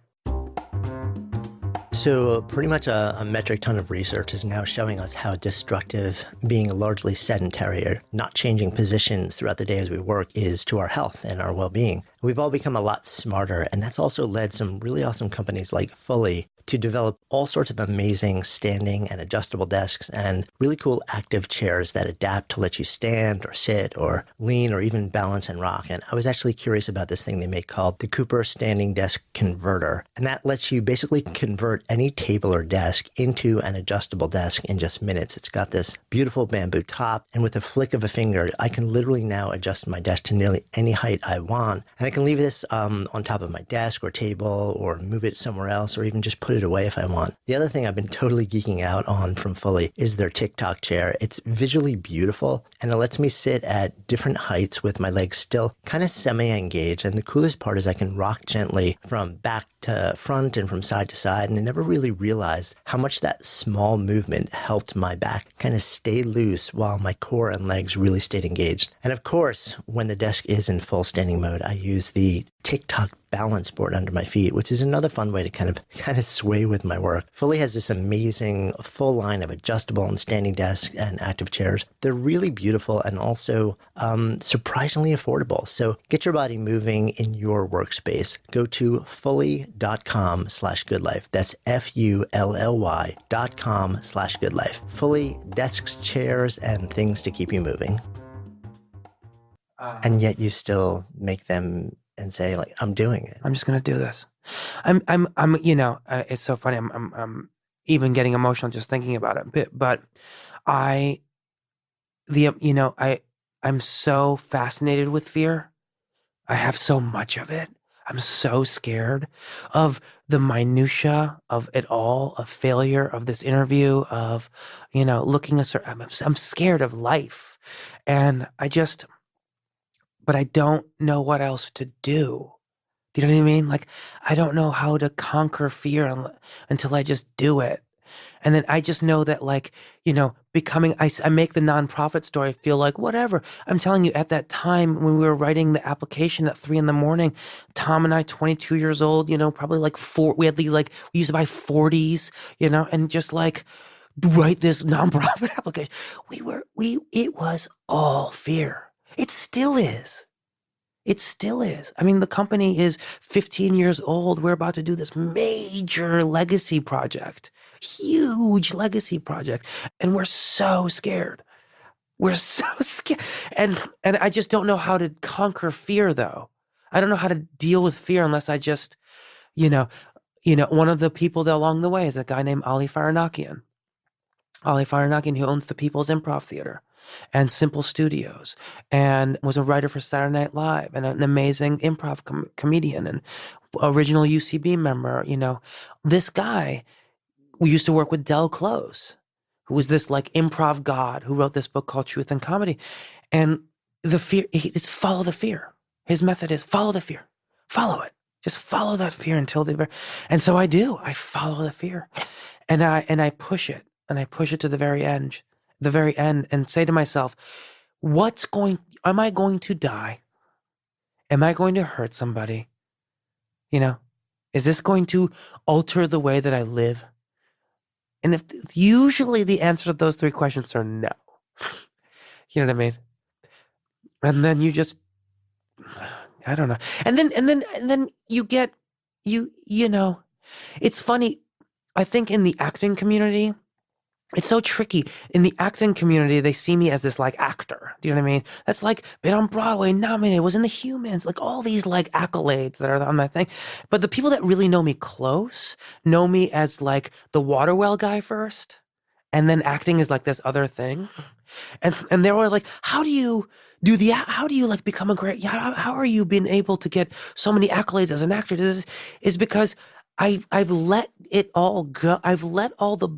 So pretty much a metric ton of research is now showing us how destructive being largely sedentary or not changing positions throughout the day as we work is to our health and our well-being. We've all become a lot smarter, and that's also led some really awesome companies like Fully to develop all sorts of amazing standing and adjustable desks and really cool active chairs that adapt to let you stand or sit or lean or even balance and rock. And I was actually curious about this thing they make called the Cooper Standing Desk Converter. And that lets you basically convert any table or desk into an adjustable desk in just minutes. It's got this beautiful bamboo top, and with a flick of a finger, I can literally now adjust my desk to nearly any height I want. And I can leave this on top of my desk or table or move it somewhere else or even just put it away if I want. The other thing I've been totally geeking out on from Fully is their TikTok chair. It's visually beautiful and it lets me sit at different heights with my legs still kind of semi-engaged. And the coolest part is I can rock gently from back to front and from side to side. And I never really realized how much that small movement helped my back kind of stay loose while my core and legs really stayed engaged. And of course, when the desk is in full standing mode, I use the TikTok balance board under my feet, which is another fun way to kind of sway with my work. Fully has this amazing full line of adjustable and standing desks and active chairs. They're really beautiful and also surprisingly affordable. So get your body moving in your workspace. Go to fully.com/goodlife. That's FULLY.com/goodlife. Fully desks, chairs, and things to keep you moving. And yet you still make them and say, like, I'm doing it. I'm just gonna do this. I'm it's so funny. I'm even getting emotional just thinking about it. But I'm so fascinated with fear. I have so much of it. I'm so scared of the minutia of it all, of failure, of this interview, of looking a certain. I'm scared of life, and but I don't know what else to do. Do you know what I mean? Like, I don't know how to conquer fear until I just do it. And then I just know that, like, becoming, I make the nonprofit story feel like whatever. I'm telling you, at that time when we were writing the application at 3 a.m, Tom and I, 22 years old, probably like we used to buy 40s, and just like write this nonprofit application. It was all fear. It still is. It still is. I mean, the company is 15 years old. We're about to do this major legacy project, huge legacy project. And we're so scared. We're so scared. And I just don't know how to conquer fear, though. I don't know how to deal with fear unless I just, one of the people that along the way is a guy named Ali Faranakian. Ali Faranakian, who owns the People's Improv Theater and Simple Studios, and was a writer for Saturday Night Live, and an amazing improv comedian and original UCB member. This guy, we used to work with Del Close, who was this like improv god who wrote this book called Truth and Comedy. And the fear, it's follow the fear. His method is follow the fear, follow it. Just follow that fear until and so I do. I follow the fear, and I push it, and I push it to the very end, and say to myself, am I going to die? Am I going to hurt somebody? Is this going to alter the way that I live? And if usually the answer to those three questions are no, you know what I mean? And then you just, I don't know. And then you get, it's funny. I think in the acting community, it's so tricky. In the acting community, they see me as this like actor. Do you know what I mean? That's like been on Broadway, nominated, was in The Humans, like all these like accolades that are on my thing. But the people that really know me close know me as like the water well guy first, and then acting is like this other thing. And they were like, how do you like become a great? How are you being able to get so many accolades as an actor? This is because I've let it all go. I've let all the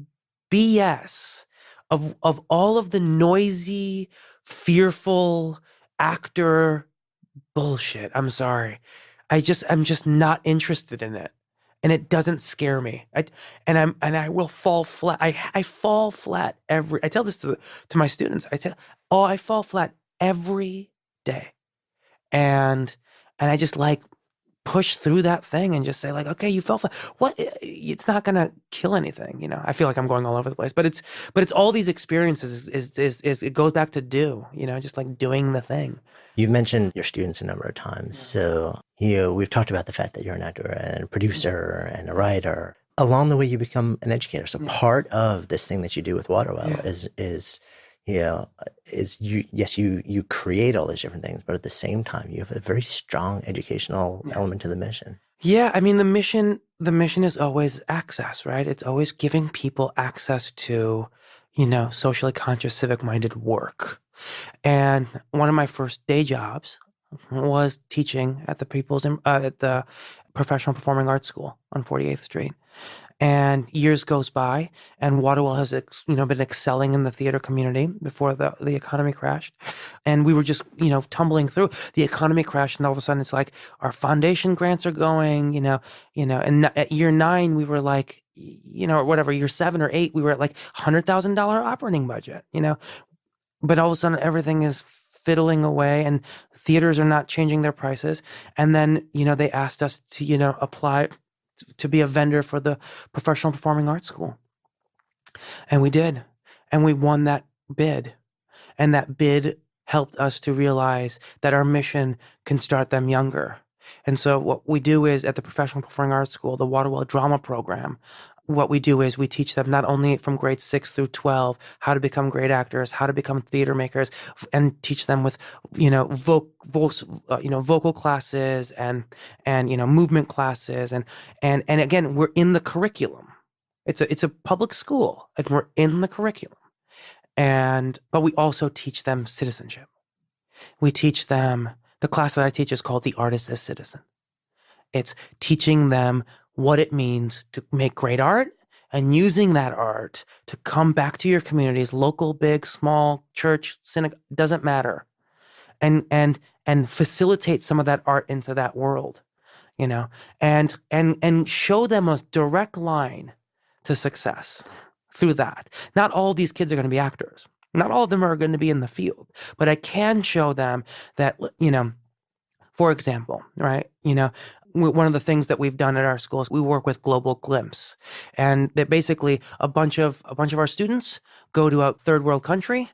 BS of all of the noisy, fearful actor bullshit. I'm sorry. I'm just not interested in it. And it doesn't scare me. I will fall flat. I fall flat I tell this to my students. I fall flat every day. And I just like push through that thing and just say like, okay, you fell flat. What? It's not gonna kill anything, you know. I feel like I'm going all over the place, but it's all these experiences is it goes back to you know, just like doing the thing. You've mentioned your students a number of times. So, we've talked about the fact that you're an actor and a producer and a writer. Along the way, you become an educator. So part of this thing that you do with Waterwell is you create all these different things, but at the same time, you have a very strong educational element to the mission. Yeah, I mean the mission is always access, right? It's always giving people access to, you know, socially conscious, civic-minded work. And one of my first day jobs was teaching at the Professional Performing Arts School on 48th Street. And years goes by, and Waterwell has, you know, been excelling in the theater community before the economy crashed. And we were just, you know, tumbling through. The economy crashed, and all of a sudden it's like our foundation grants are going, you know. And at year 9 we were like, you know, or whatever, year 7 or 8 we were at like $100,000 operating budget, you know. But all of a sudden everything is fiddling away, and theaters are not changing their prices. And then, you know, they asked us to, you know, apply to be a vendor for the Professional Performing Arts School. And we did. And we won that bid. And that bid helped us to realize that our mission can start them younger. And so what we do is at the Professional Performing Arts School, the Waterwell Drama Program, what we do is we teach them not only from grades 6 through 12 how to become great actors, how to become theater makers, and teach them with, you know, vocal classes and you know, movement classes, and again, we're in the curriculum. It's a public school, and we're in the curriculum, but we also teach them citizenship. We teach them, the class that I teach is called The Artist as Citizen. It's teaching them what it means to make great art, and using that art to come back to your communities, local, big, small, church, synagogue, doesn't matter, and facilitate some of that art into that world, you know, and show them a direct line to success through that. Not all these kids are going to be actors. Not all of them are going to be in the field, but I can show them that, you know, for example, right, you know, one of the things that we've done at our schools, we work with Global Glimpse, and that basically a bunch of our students go to a third world country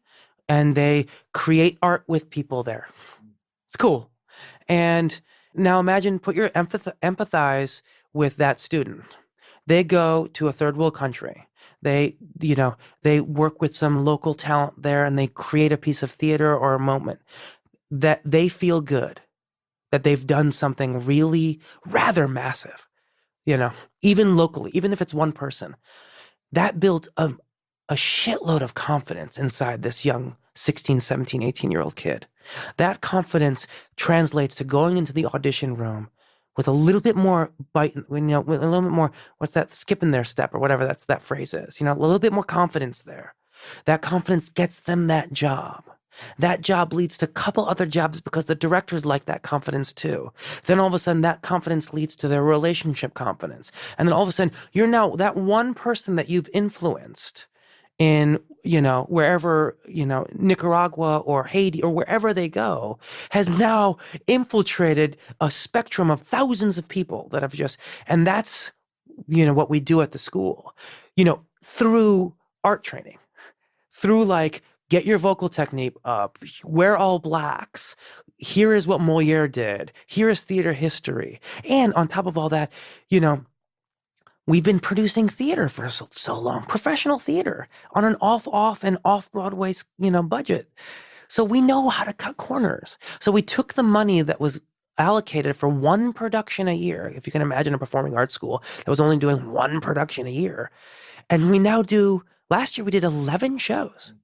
and they create art with people there. It's cool. And now imagine, empathize with that student. They go to a third world country. They work with some local talent there, and they create a piece of theater or a moment that they feel good, that they've done something really rather massive, you know, even locally, even if it's one person. That built a shitload of confidence inside this young 16, 17, 18-year-old kid. That confidence translates to going into the audition room with a little bit more bite, you know, with a little bit more, what's that, skip in their step or whatever that phrase is, you know, a little bit more confidence there. That confidence gets them that job. That job leads to a couple other jobs because the directors like that confidence too. Then all of a sudden that confidence leads to their relationship confidence. And then all of a sudden you're now that one person that you've influenced in, you know, wherever, you know, Nicaragua or Haiti or wherever they go, has now infiltrated a spectrum of thousands of people that have and that's, you know, what we do at the school, you know, through art training, through like, get your vocal technique up, wear all blacks. Here is what Moliere did. Here is theater history. And on top of all that, you know, we've been producing theater for so long, professional theater on an off and off Broadway, you know, budget. So we know how to cut corners. So we took the money that was allocated for one production a year. If you can imagine a performing arts school that was only doing one production a year. And we now last year we did 11 shows.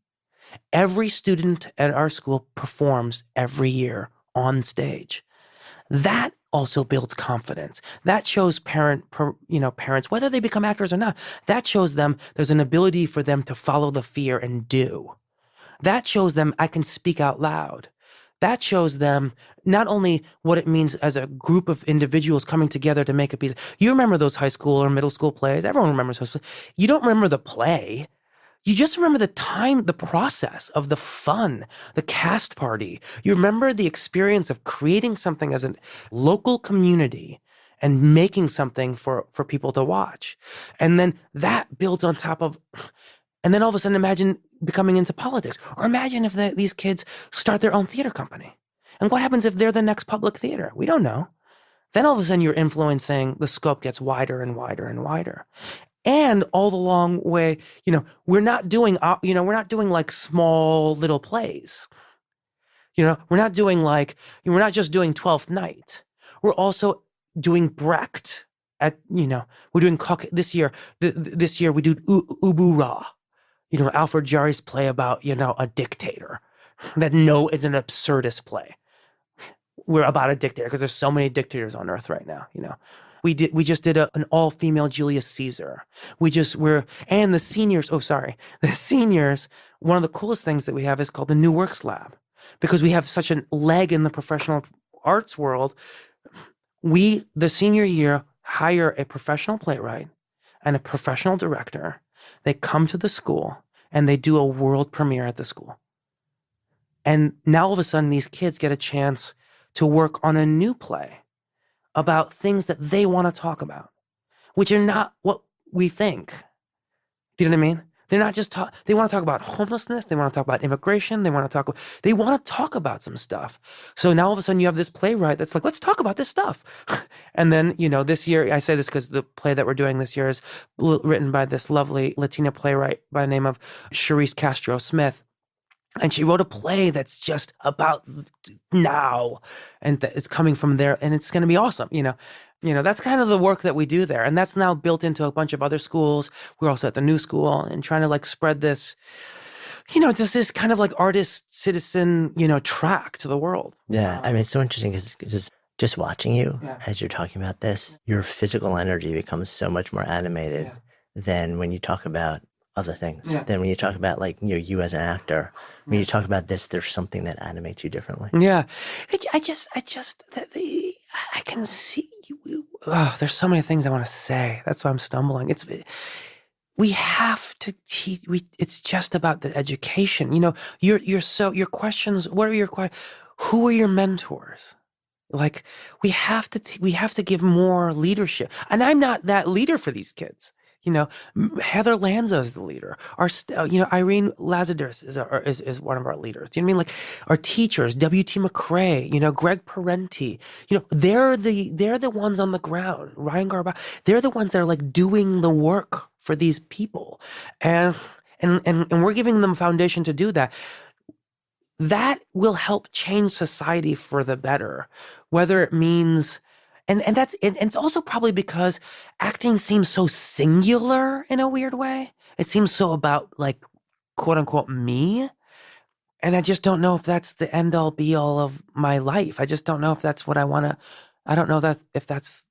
Every student at our school performs every year on stage. That also builds confidence. That shows parents, whether they become actors or not, that shows them there's an ability for them to follow the fear and do. That shows them I can speak out loud. That shows them not only what it means as a group of individuals coming together to make a piece. You remember those high school or middle school plays. Everyone remembers those plays. You don't remember the play. You just remember the time, the process of the fun, the cast party. You remember the experience of creating something as a local community and making something for people to watch. And then that builds on top of, and then all of a sudden imagine becoming into politics. Or imagine if these kids start their own theater company. And what happens if they're the next public theater? We don't know. Then all of a sudden you're influencing, the scope gets wider and wider and wider. And all the long way, we're not doing like small little plays. We're not just doing Twelfth Night. We're also doing Brecht we're doing this year. This year we do Ubura, Alfred Jarry's play about, a dictator. It's an absurdist play. We're about a dictator because there's so many dictators on earth right now, We just did an all-female Julius Caesar. And the seniors, one of the coolest things that we have is called the New Works Lab. Because we have such a leg in the professional arts world, the senior year, hire a professional playwright and a professional director. They come to the school and they do a world premiere at the school. And now all of a sudden these kids get a chance to work on a new play about things that they want to talk about, which are not what we think. Do you know what I mean? They're not just they want to talk about homelessness. They want to talk about immigration. They want to talk about some stuff. So now all of a sudden you have this playwright that's like, let's talk about this stuff. And then, this year, I say this because the play that we're doing this year is written by this lovely Latina playwright by the name of Charisse Castro Smith. And she wrote a play that's just about now, and it's coming from there, and it's going to be awesome. That's kind of the work that we do there, and that's now built into a bunch of other schools. We're also at the new school and trying to spread this. This is kind of like artist citizen, track to the world. Yeah, I mean, it's so interesting because just watching you as you're talking about this, your physical energy becomes so much more animated than when you talk about other things. Then when you talk about you as an actor, when you talk about this, there's something that animates you differently. Yeah. I can see you. Oh, there's so many things I want to say. That's why I'm stumbling. We have to teach. It's just about the education. Your questions. What are your questions? Who are your mentors? We have to give more leadership. And I'm not that leader for these kids. Heather Lanza is the leader. Irene Lazarus is one of our leaders. Do you know what I mean? Our teachers, W.T. McRae, Greg Parenti, they're the ones on the ground. Ryan Garba, they're the ones that are doing the work for these people. And we're giving them a foundation to do that. That will help change society for the better, whether it means. And it's also probably because acting seems so singular in a weird way. It seems so about quote unquote me. And I just don't know if that's the end all be all of my life. I just don't know if that's what I want to, I don't know if that's,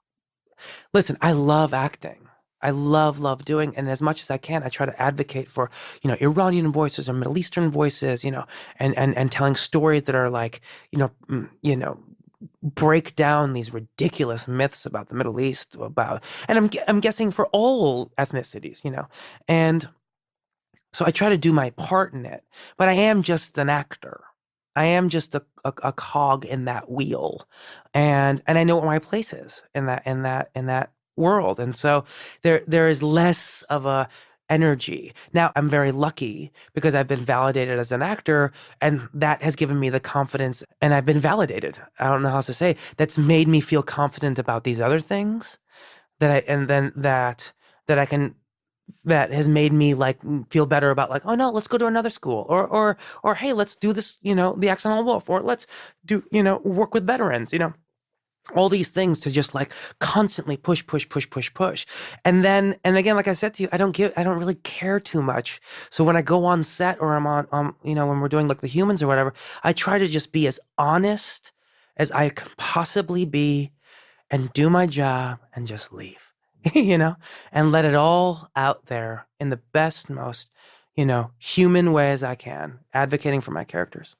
listen, I love acting. I love doing, and as much as I can, I try to advocate for, Iranian voices or Middle Eastern voices, and telling stories that are break down these ridiculous myths about the Middle East, and I'm guessing for all ethnicities, and so I try to do my part in it, but I am just an actor. I am just a cog in that wheel, and I know what my place is in that world, and so there is less of a energy. Now, I'm very lucky because I've been validated as an actor, and that has given me the confidence, and I've been validated. I don't know how else to say. That's made me feel confident about these other things that has made me feel better about oh no, let's go to another school, or hey, let's do this, the Accidental Wolf, or let's do, work with veterans, all these things to just constantly push. And again, like I said to you, I don't really care too much. So when I go on set or I'm on, when we're doing The Humans or whatever, I try to just be as honest as I can possibly be and do my job and just leave, and let it all out there in the best, most, human way as I can, advocating for my characters.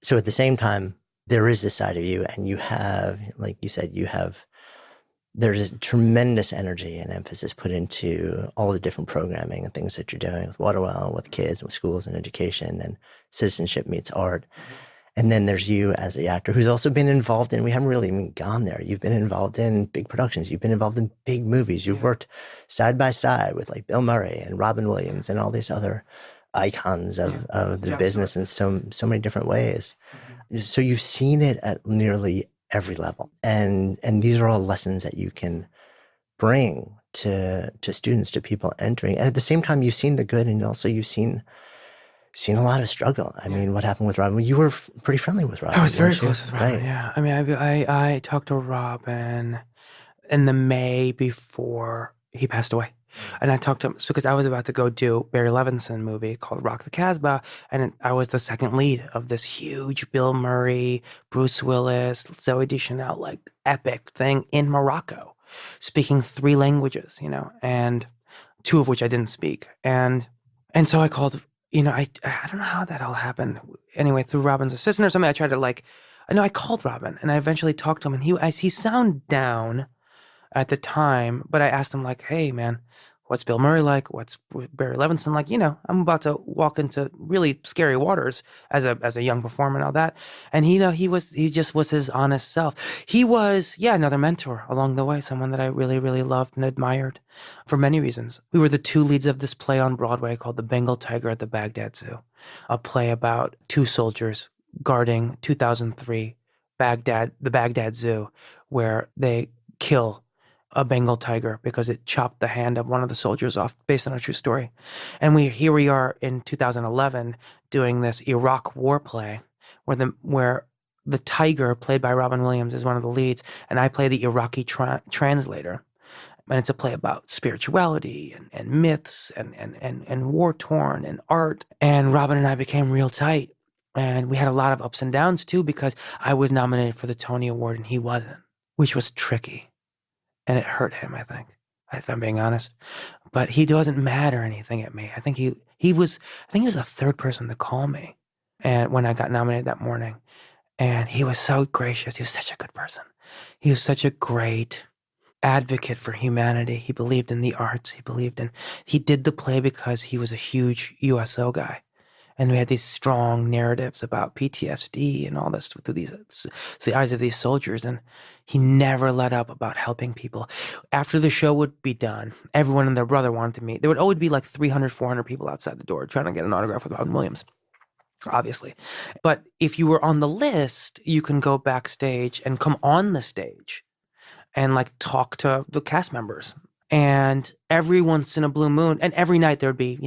So at the same time, there is this side of you, and you have, like you said, there's tremendous energy and emphasis put into all the different programming and things that you're doing with Waterwell, with kids, with schools and education, and citizenship meets art. And then there's you as the actor who's also been involved in, we haven't really even gone there. You've been involved in big productions. You've been involved in big movies. You've worked side by side with like Bill Murray and Robin Williams and all these other icons of the business in so many different ways. So you've seen it at nearly every level. And these are all lessons that you can bring to students, to people entering. And at the same time, you've seen the good, and also you've seen a lot of struggle. I mean, what happened with Robin? You were pretty friendly with Robin. I was very close with Robin. Right. Yeah. I mean, I talked to Robin in the May before he passed away. And I talked to him because I was about to go do Barry Levinson movie called Rock the Casbah. And I was the second lead of this huge Bill Murray, Bruce Willis, Zoe Deschanel, like epic thing in Morocco, speaking 3 languages, and 2 of which I didn't speak. And so I called, I don't know how that all happened. Anyway, through Robin's assistant or something, I tried to I called Robin, and I eventually talked to him, and he sounded down at the time, but I asked him like, hey man, what's Bill Murray like? What's Barry Levinson like? I'm about to walk into really scary waters as a young performer and all that. And he just was his honest self. He was, another mentor along the way, someone that I really, really loved and admired for many reasons. We were the 2 leads of this play on Broadway called The Bengal Tiger at the Baghdad Zoo, a play about 2 soldiers guarding 2003 the Baghdad Zoo, where they kill a Bengal tiger because it chopped the hand of one of the soldiers off, based on a true story. And here we are in 2011 doing this Iraq war play where the tiger, played by Robin Williams, is one of the leads, and I play the Iraqi translator. And it's a play about spirituality and myths and war-torn and art. And Robin and I became real tight. And we had a lot of ups and downs too, because I was nominated for the Tony Award and he wasn't, which was tricky. And it hurt him, I think, if I'm being honest. But he doesn't matter anything at me. I think he was the 3rd person to call me, and when I got nominated that morning. And he was so gracious. He was such a good person. He was such a great advocate for humanity. He believed in the arts. He did the play because he was a huge USO guy. And we had these strong narratives about PTSD and all this through the eyes of these soldiers. And he never let up about helping people. After the show would be done, everyone and their brother wanted to meet. There would always be like 300, 400 people outside the door trying to get an autograph with Robin Williams, obviously. But if you were on the list, you can go backstage and come on the stage and talk to the cast members. And every once in a blue moon, and every night there'd be,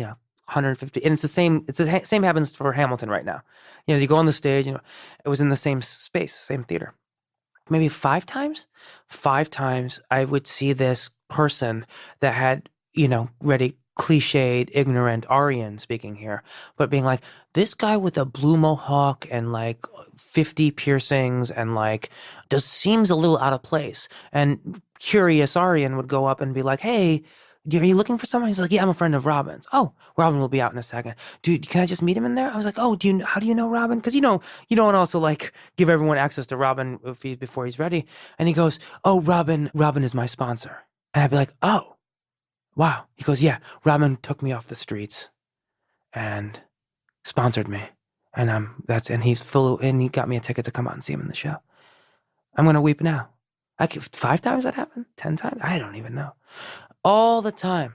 150, and it's the same happens for Hamilton right now. You go on the stage, it was in the same space, same theater. Maybe 5 times I would see this person that had, ready cliched, ignorant Arian speaking here, but being like, this guy with a blue mohawk and 50 piercings and seems a little out of place. And curious Arian would go up and be like, hey, are you looking for someone? He's like, yeah, I'm a friend of Robin's. Oh, Robin will be out in a second. Dude, can I just meet him in there? I was like, oh, how do you know Robin? Because you don't also give everyone access to Robin before he's ready. And he goes, oh, Robin is my sponsor. And I'd be like, oh, wow. He goes, yeah, Robin took me off the streets and sponsored me. And he got me a ticket to come out and see him in the show. I'm gonna weep now. 5 times that happened? 10 times? I don't even know. All the time.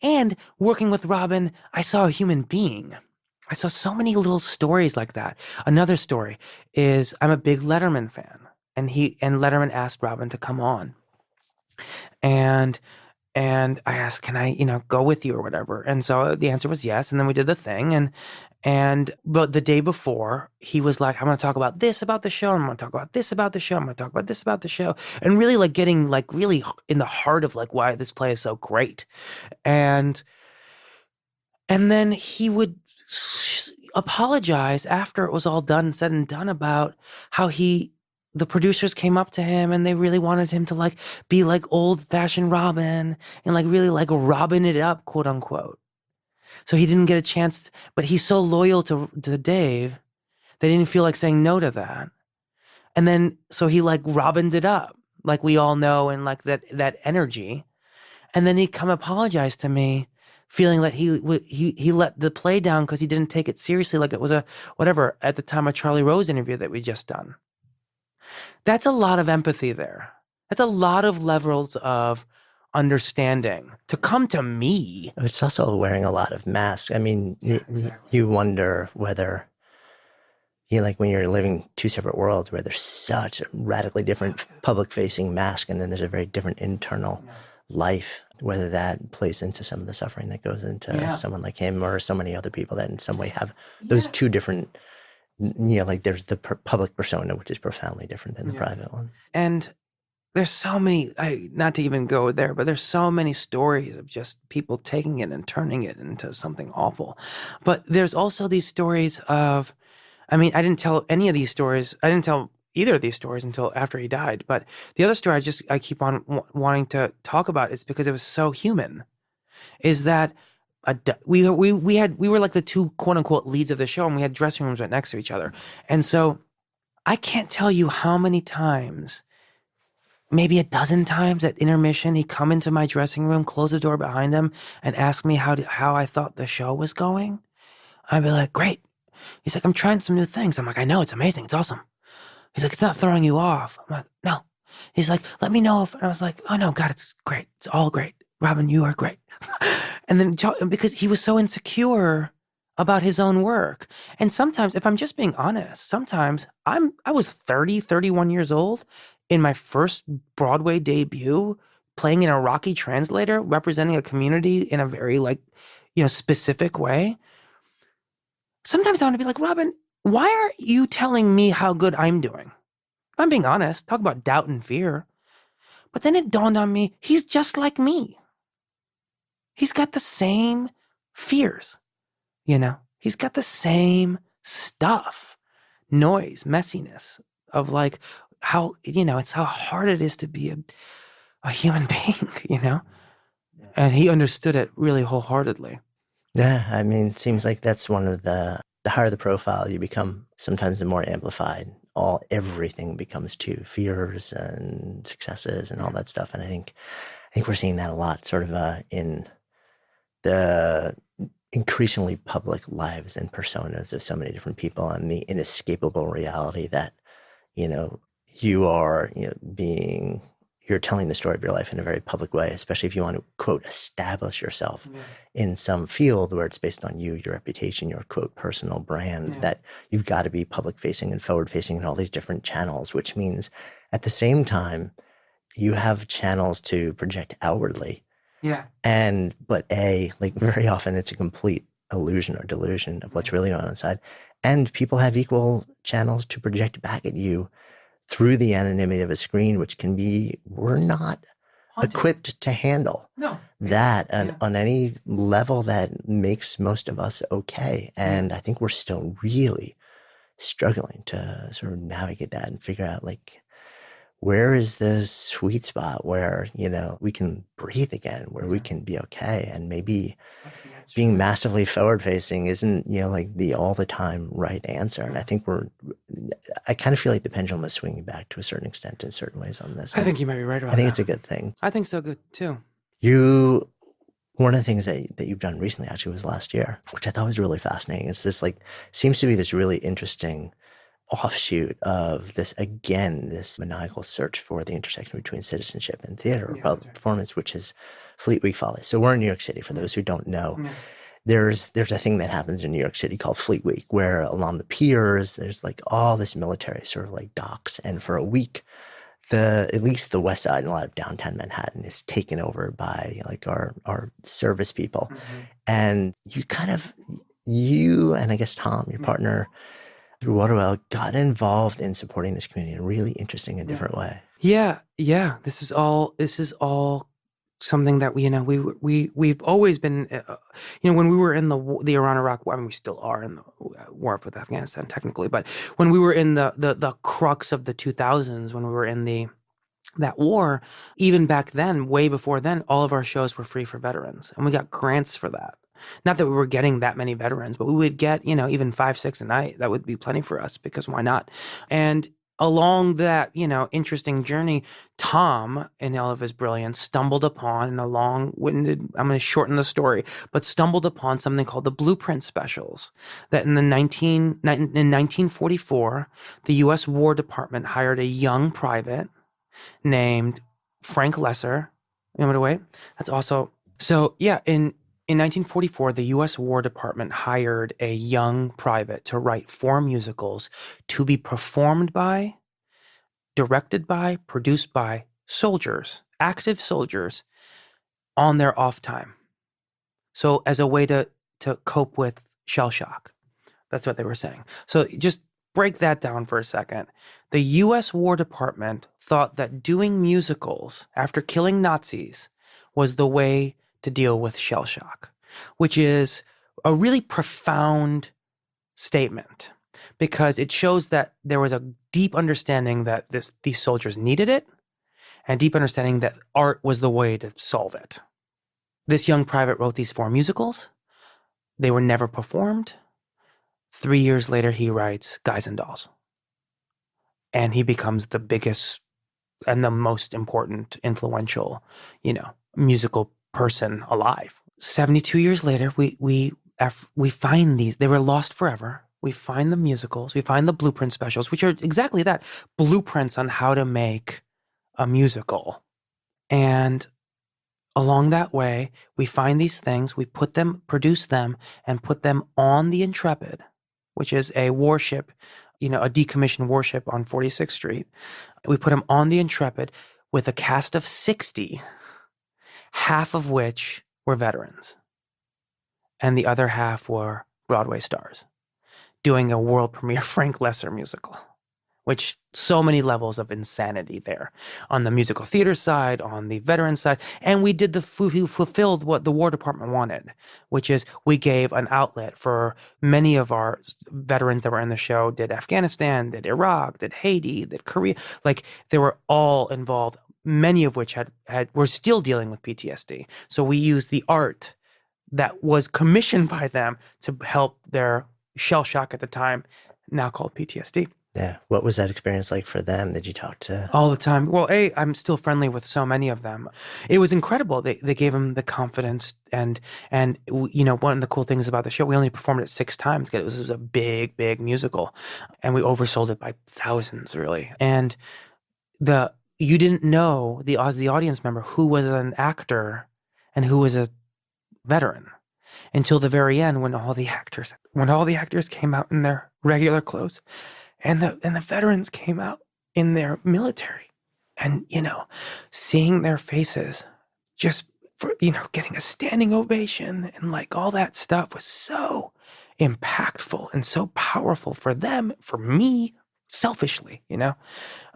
And working with Robin, I saw a human being. I saw so many little stories like that. Another story is I'm a big Letterman fan, and Letterman asked Robin to come on. And I asked, can I, go with you or whatever? And so the answer was yes. And then we did the thing. But the day before, he was like, I'm going to talk about this about the show. I'm going to talk about this about the show. I'm going to talk about this about the show. And really getting really in the heart of why this play is so great. And then he would apologize after it was all said and done about how he the producers came up to him and they really wanted him to like be like old fashioned Robin and like really like Robin it up, quote unquote. So he didn't get a chance, but he's so loyal to Dave, they didn't feel like saying no to that. And then, so he like Robined it up, like we all know, and like that energy. And then he come apologize to me, feeling that he let the play down because he didn't take it seriously, like it was a whatever at the time a Charlie Rose interview that we just done. That's a lot of empathy there. That's a lot of levels of understanding to come to me. It's also wearing a lot of masks. I mean, you wonder whether like when you're living two separate worlds where there's such a radically different public-facing mask, and then there's a very different internal life, whether that plays into some of the suffering that goes into someone like him or so many other people that in some way have those two different, like there's the public persona, which is profoundly different than the private one. And there's so many, not to even go there, but there's so many stories of just people taking it and turning it into something awful. But there's also these stories of, I mean, I didn't tell any of these stories. I didn't tell either of these stories until after he died. But the other story I keep on wanting to talk about is because it was so human. Is that we were like the two quote unquote leads of the show, and we had dressing rooms right next to each other. And so I can't tell you how many times, maybe a dozen times at intermission, he'd come into my dressing room, close the door behind him, and ask me how I thought the show was going. I'd be like, great. He's like, I'm trying some new things. I'm like, I know, it's amazing. It's awesome. He's like, it's not throwing you off. I'm like, no. He's like, let me know if, and I was like, oh no, God, it's great. It's all great. Robin, you are great. And then because he was so insecure about his own work. And sometimes, if I'm just being honest, sometimes I was 31 years old in my first Broadway debut, playing in a Rocky translator, representing a community in a very specific way. Sometimes I want to be like, Robin, why are you telling me how good I'm doing? If I'm being honest, talk about doubt and fear. But then it dawned on me, he's just like me. He's got the same fears, He's got the same stuff, noise, messiness of like how, it's how hard it is to be a human being, And he understood it really wholeheartedly. Yeah, I mean, it seems like that's one of the higher the profile you become, sometimes the more amplified everything becomes too, fears and successes and all that stuff. And I think we're seeing that a lot sort of in the increasingly public lives and personas of so many different people, and the inescapable reality that, you are you're telling the story of your life in a very public way, especially if you want to, quote, establish yourself in some field where it's based on you, your reputation, your, quote, personal brand, that you've got to be public facing and forward facing in all these different channels, which means at the same time, you have channels to project outwardly. Yeah. But very often it's a complete illusion or delusion of what's really going on inside. And people have equal channels to project back at you through the anonymity of a screen, which we're not equipped to handle that on any level that makes most of us okay. And I think we're still really struggling to sort of navigate that and figure out where is the sweet spot where, we can breathe again, where we can be okay. And maybe being massively forward facing isn't, the all the time right answer. And I think I kind of feel like the pendulum is swinging back to a certain extent in certain ways on this. I think you might be right about that. I think it's a good thing. I think so good too. One of the things that you've done recently actually was last year, which I thought was really fascinating. It's this seems to be this really interesting offshoot of this maniacal search for the intersection between citizenship and theater or public performance, which is Fleet Week Follies. So we're in New York City. For those who don't know, there's a thing that happens in New York City called Fleet Week, where along the piers, there's all this military sort of docks. And for a week, at least the West Side and a lot of downtown Manhattan is taken over by our service people. And you and I guess Tom, your partner, through Waterwell, got involved in supporting this community in a really interesting and different way. Yeah. This is all something that we've always been, when we were in the Iran-Iraq war. I mean, we still are in the war with Afghanistan technically, but when we were in the crux of the 2000s, when we were in that war, even back then, way before then, all of our shows were free for veterans, and we got grants for that. Not that we were getting that many veterans, but we would get, even 5, 6 a night. That would be plenty for us, because why not? And along that, interesting journey, Tom, in all of his brilliance, stumbled upon, in a long-winded, I'm going to shorten the story, but stumbled upon something called the Blueprint Specials. That in 1944, the U.S. War Department hired a young private named Frank Lesser. You want me to wait? That's also, so yeah, in 1944, the U.S. War Department hired a young private to write 4 musicals to be performed by, directed by, produced by soldiers, active soldiers, on their off time. So as a way to cope with shell shock. That's what they were saying. So just break that down for a second. The U.S. War Department thought that doing musicals after killing Nazis was the way to deal with shell shock, which is a really profound statement, because it shows that there was a deep understanding that these soldiers needed it, and deep understanding that art was the way to solve it. This young private wrote these 4 musicals. They were never performed. 3 years later, he writes Guys and Dolls. And he becomes the biggest and the most important, influential, musical person alive. 72 years later, we find these. They were lost forever. We find the musicals. We find the Blueprint Specials, which are exactly that, blueprints on how to make a musical. And along that way, we find these things, we produce them, and put them on the Intrepid, which is a warship, a decommissioned warship on 46th Street. We put them on the Intrepid with a cast of 60, half of which were veterans, and the other half were Broadway stars, doing a world premiere Frank Lesser musical, which so many levels of insanity there on the musical theater side, on the veteran side. And we fulfilled what the War Department wanted, which is we gave an outlet for many of our veterans that were in the show, did Afghanistan, did Iraq, did Haiti, did Korea. Like, they were all involved, many of which were still dealing with PTSD. So we used the art that was commissioned by them to help their shell shock at the time, now called PTSD. Yeah. What was that experience like for them? Did you talk to? All the time. Well, I'm still friendly with so many of them. It was incredible. They gave him the confidence, and one of the cool things about the show, we only performed it 6 times because it was a big, big musical, and we oversold it by thousands, really. And you didn't know, the audience member, who was an actor and who was a veteran until the very end, when all the actors came out in their regular clothes. And the veterans came out in their military, and, seeing their faces just for, getting a standing ovation and like all that stuff was so impactful and so powerful for them, for me, selfishly,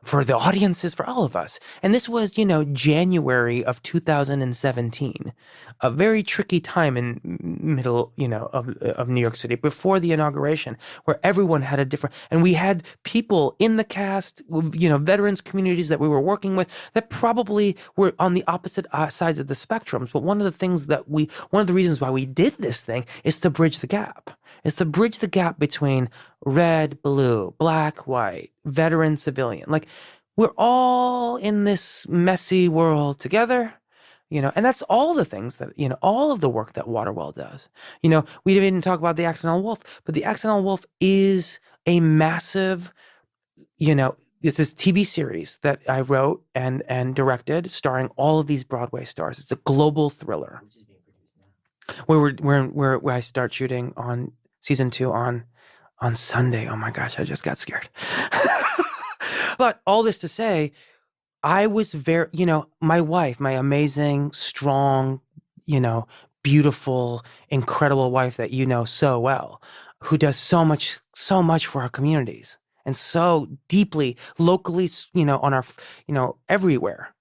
for the audiences, for all of us. And this was, January of 2017, a very tricky time in middle, of New York City before the inauguration, where everyone had a different, and we had people in the cast, veterans communities that we were working with that probably were on the opposite sides of the spectrums. But one of the reasons why we did this thing is to bridge the gap. Is to bridge the gap between red, blue, black, white, veteran, civilian. Like, we're all in this messy world together, and that's all the things that, all of the work that Waterwell does. We didn't talk about the Accidental Wolf, but the Accidental Wolf is a massive, it's this TV series that I wrote and directed, starring all of these Broadway stars. It's a global thriller. Where I start shooting on season 2 on Sunday. Oh my gosh, I just got scared. But all this to say, I was very, my wife, my amazing, strong, beautiful, incredible wife that so well, who does so much for our communities, and so deeply, locally, on our, everywhere,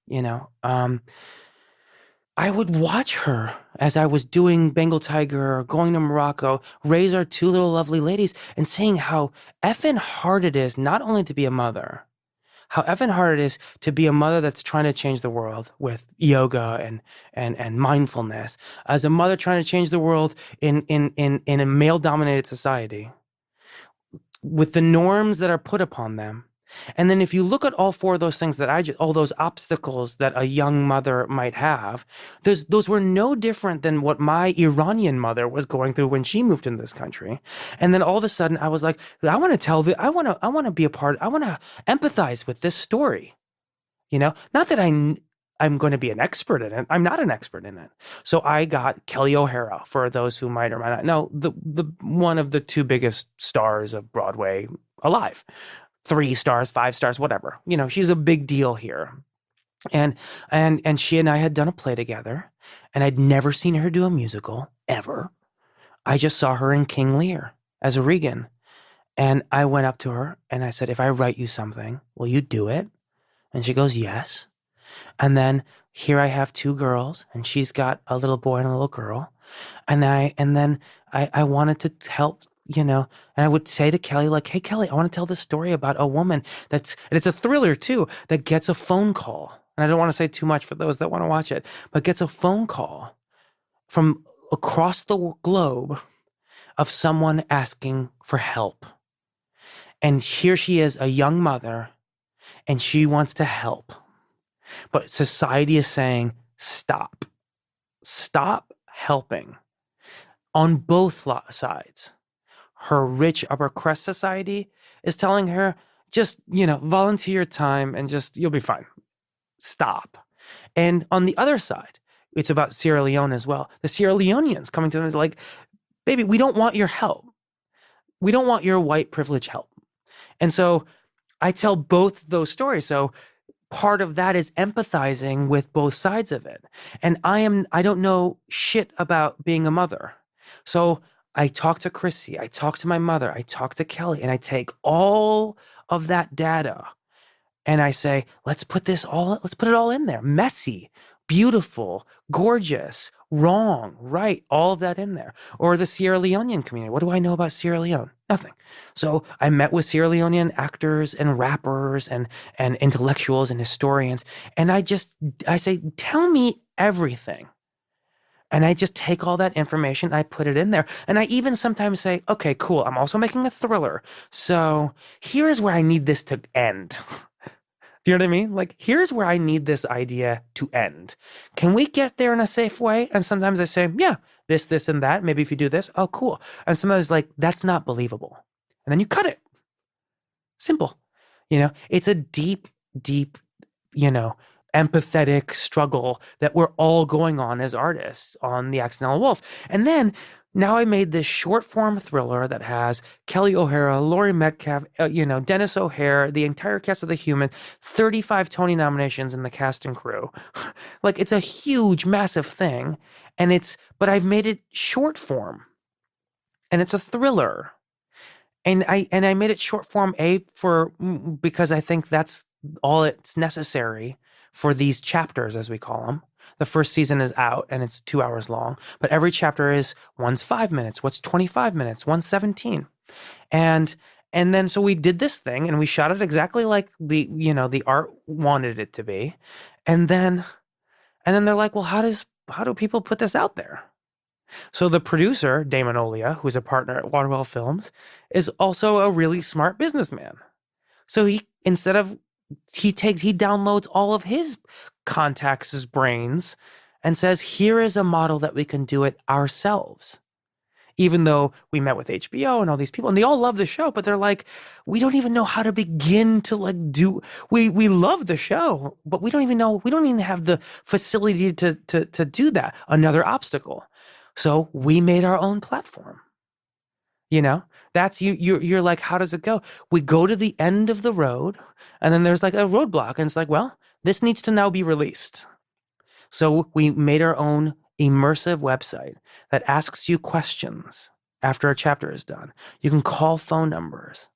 I would watch her as I was doing Bengal Tiger or going to Morocco, raise our two little lovely ladies, and seeing how effing hard it is not only to be a mother, how effing hard it is to be a mother that's trying to change the world with yoga and mindfulness, as a mother trying to change the world in a male dominated society with the norms that are put upon them. And then if you look at all four of those things that all those obstacles that a young mother might have, those were no different than what my Iranian mother was going through when she moved into this country. And then all of a sudden I was like, I want to be a part, I want to empathize with this story. Not that I'm going to be an expert in it. I'm not an expert in it. So I got Kelly O'Hara, for those who might or might not know, the one of the two biggest stars of Broadway alive. 3 stars, 5 stars, whatever. She's a big deal here. And she and I had done a play together, and I'd never seen her do a musical ever. I just saw her in King Lear as a Regan. And I went up to her and I said, if I write you something, will you do it? And she goes, yes. And then here I have 2 girls, and she's got a little boy and a little girl. And then I wanted to help, and I would say to Kelly, like, hey, Kelly, I want to tell this story about a woman and it's a thriller too, that gets a phone call. And I don't want to say too much for those that want to watch it, but gets a phone call from across the globe of someone asking for help. And here she is, a young mother, and she wants to help. But society is saying, stop helping on both sides. Her rich upper crust society is telling her, just, volunteer your time and you'll be fine. Stop. And on the other side, it's about Sierra Leone as well. The Sierra Leoneans coming to them like, baby, we don't want your help. We don't want your white privilege help. And so I tell both those stories. So part of that is empathizing with both sides of it. And I don't know shit about being a mother. So I talk to Chrissy, I talk to my mother, I talk to Kelly, and I take all of that data and I say, let's put it all in there. Messy, beautiful, gorgeous, wrong, right, all of that in there. Or the Sierra Leonean community. What do I know about Sierra Leone? Nothing. So I met with Sierra Leonean actors and rappers and intellectuals and historians. And I say, tell me everything. And I just take all that information, I put it in there. And I even sometimes say, okay, cool, I'm also making a thriller. So here's where I need this to end. Do you know what I mean? Like, here's where I need this idea to end. Can we get there in a safe way? And sometimes I say, yeah, this, and that. Maybe if you do this, oh, cool. And sometimes like, that's not believable. And then you cut it. Simple. It's a deep, empathetic struggle that we're all going on as artists on The Accidental Wolf. And then now I made this short form thriller that has Kelly O'Hara, Laurie Metcalf, Dennis O'Hare, the entire cast of The Human, 35 Tony nominations in the cast and crew. Like, it's a huge, massive thing. But I've made it short form, and it's a thriller. And I made it short form because I think that's all it's necessary for these chapters, as we call them. The first season is out and it's 2 hours long, but every chapter one's 5 minutes, one's 25 minutes, one's 17. And then so we did this thing and we shot it exactly like the art wanted it to be. And then they're like, well, how do people put this out there? So the producer, Damon Olia, who's a partner at Waterwell Films, is also a really smart businessman. So he downloads all of his contacts, his brains, and says, here is a model that we can do it ourselves. Even though we met with HBO and all these people, and they all love the show, but they're like, we don't even know how to begin to we love the show, but we don't even have the facility to do that. Another obstacle. So we made our own platform. That's you're like, how does it go? We go to the end of the road, and then there's like a roadblock, and it's like, well, this needs to now be released. So we made our own immersive website that asks you questions after a chapter is done. You can call phone numbers.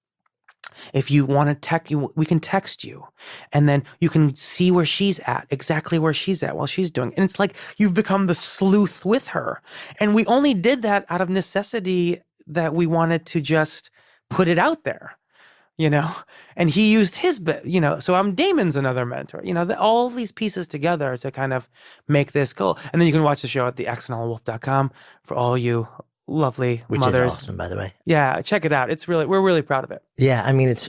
If you want to text you, we can text you, and then you can see where she's at, exactly where she's at while she's doing. And it's like you've become the sleuth with her. And we only did that out of necessity, that we wanted to just put it out there, you know. And he used his bit, you know. So Damon's another mentor, you know. All these pieces together to kind of make this go. And then you can watch the show at theaccidentalwolf.com for all you lovely Which mothers. is awesome, by the way. Yeah, check it out. We're really proud of it. Yeah, I mean, it's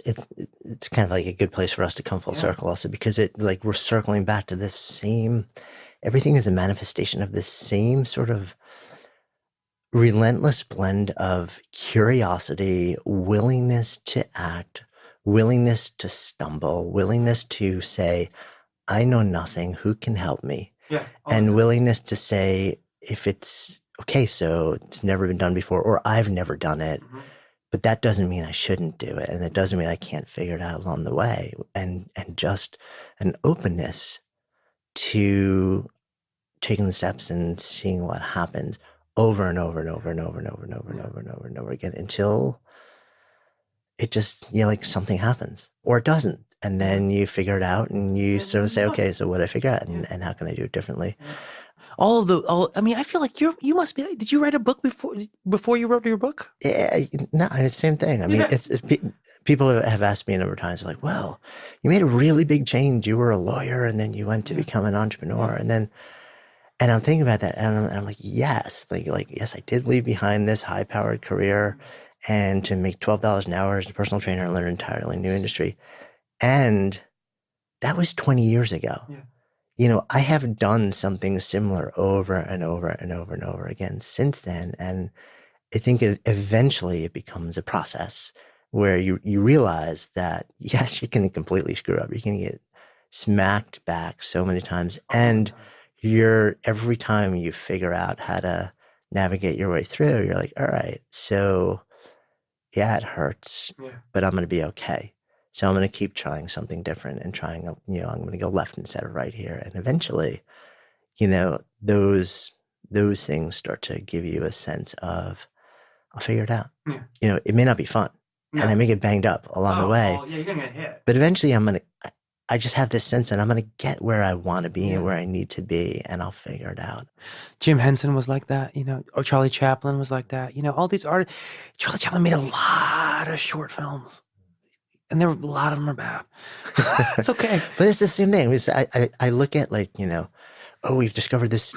kind of like a good place for us to come full circle also, because we're circling back to this same, everything is a manifestation of this same sort of relentless blend of curiosity, willingness to act, willingness to stumble, willingness to say, I know nothing, who can help me? Yeah. And willingness to say, if it's okay, so it's never been done before, or I've never done it, but that doesn't mean I shouldn't do it. And that doesn't mean I can't figure it out along the way. And just an openness to taking the steps and seeing what happens over and over and over and over and over and over and over and over and over again, until it just, like something happens or it doesn't. And then you figure it out and you sort of say, okay, so what did I figure out, and how can I do it differently? I mean, I feel like you must be. Did you write a book before you wrote your book? Yeah, no, it's the same thing. I mean, people have asked me a number of times, like, well, you made a really big change. You were a lawyer and then you went to become an entrepreneur. And I'm thinking about that, and I'm like, yes, yes, I did leave behind this high powered career and to make $12 an hour as a personal trainer and learn an entirely new industry. And that was 20 years ago. Yeah. I have done something similar over and over and over and over again since then. And I think eventually it becomes a process where you realize that, yes, you can completely screw up. You can get smacked back so many times. And every time you figure out how to navigate your way through, you're like, all right, so yeah, it hurts, but I'm going to be okay. So I'm going to keep trying something different and I'm going to go left instead of right here. And eventually, those things start to give you a sense of, I'll figure it out. Yeah. It may not be fun, and I may get banged up along the way. Oh, yeah, you're going to get hit. But eventually I just have this sense that I'm going to get where I want to be and where I need to be, and I'll figure it out. Jim Henson was like that, or Charlie Chaplin was like that. All these artists. Charlie Chaplin made a lot of short films, and a lot of them are bad. It's okay. But it's the same thing. I look at we've discovered this,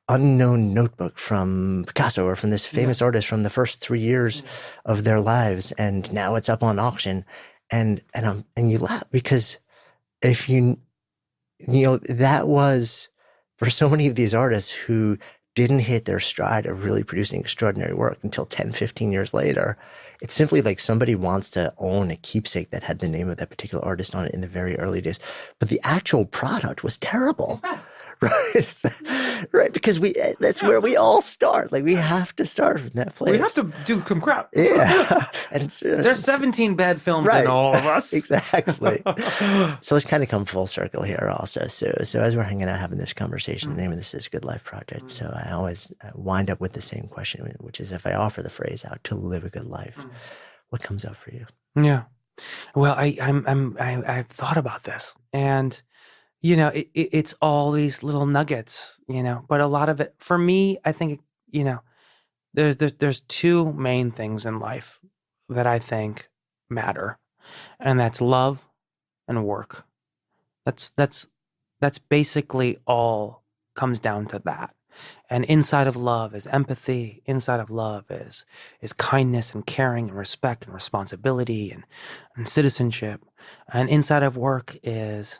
unknown notebook from Picasso or from this famous artist from the first 3 years of their lives, and now it's up on auction, and you laugh, because if that was for so many of these artists who didn't hit their stride of really producing extraordinary work until 10, 15 years later. It's simply like somebody wants to own a keepsake that had the name of that particular artist on it in the very early days, but the actual product was terrible. Right, because that's where we all start. We have to start from that place. We have to do some crap. Yeah. And there's 17 bad films in all of us. Exactly. So let's kind of come full circle here also. So as we're hanging out having this conversation, the name of this is Good Life Project. So I always wind up with the same question, which is, if I offer the phrase out, to live a good life, what comes up for you? Yeah. Well, I've thought about this, and it's all these little nuggets, but a lot of it, for me, I think, there's two main things in life that I think matter, and that's love and work. That's basically all comes down to that. And inside of love is empathy. Inside of love is kindness and caring and respect and responsibility and citizenship. And inside of work is,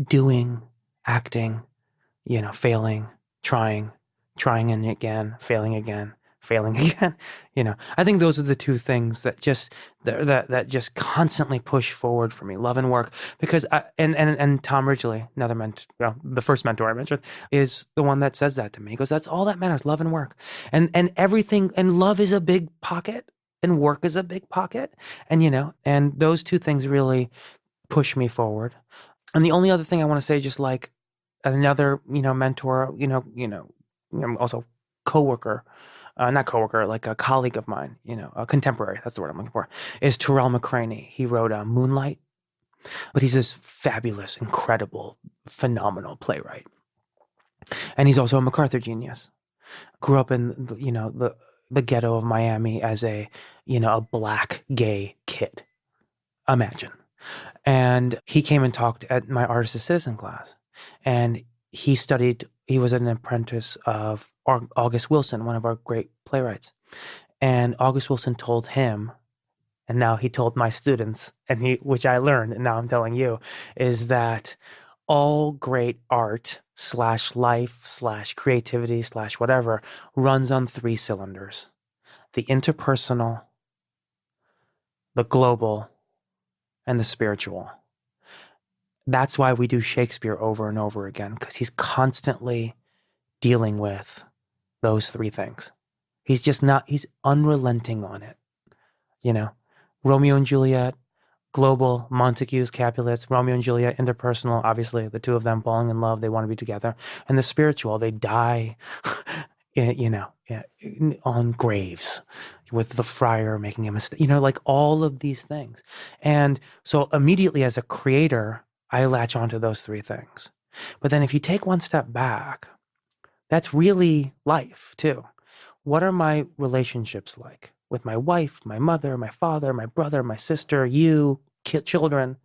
doing, acting, failing, trying again, failing again. I think those are the two things that just constantly push forward for me, love and work. Because and Tom Ridgely, the first mentor I mentioned, is the one that says that to me. He goes, that's all that matters, love and work. And everything, and love is a big pocket and work is a big pocket. And those two things really push me forward. And the only other thing I want to say, just like another, mentor, also coworker not coworker, like a colleague of mine, a contemporary, that's the word I'm looking for, is Terrell McCraney. He wrote Moonlight, but he's this fabulous, incredible, phenomenal playwright. And he's also a MacArthur genius. Grew up in, the ghetto of Miami as a black gay kid. Imagine. And he came and talked at my Artist as Citizen class. And he was an apprentice of August Wilson, one of our great playwrights. And August Wilson told him, and now he told my students, which I learned, and now I'm telling you, is that all great art /life /creativity /whatever runs on 3 cylinders: the interpersonal, the global, and the spiritual. That's why we do Shakespeare over and over again, because he's constantly dealing with those 3 things. He's unrelenting on it. Romeo and Juliet, global, Montagues, Capulets, Romeo and Juliet, interpersonal, obviously the 2 of them falling in love, they want to be together. And the spiritual, they die, on graves with the friar making a mistake, like all of these things. And so immediately as a creator, I latch onto those 3 things. But then if you take one step back, that's really life too. What are my relationships like with my wife, my mother, my father, my brother, my sister, you, children?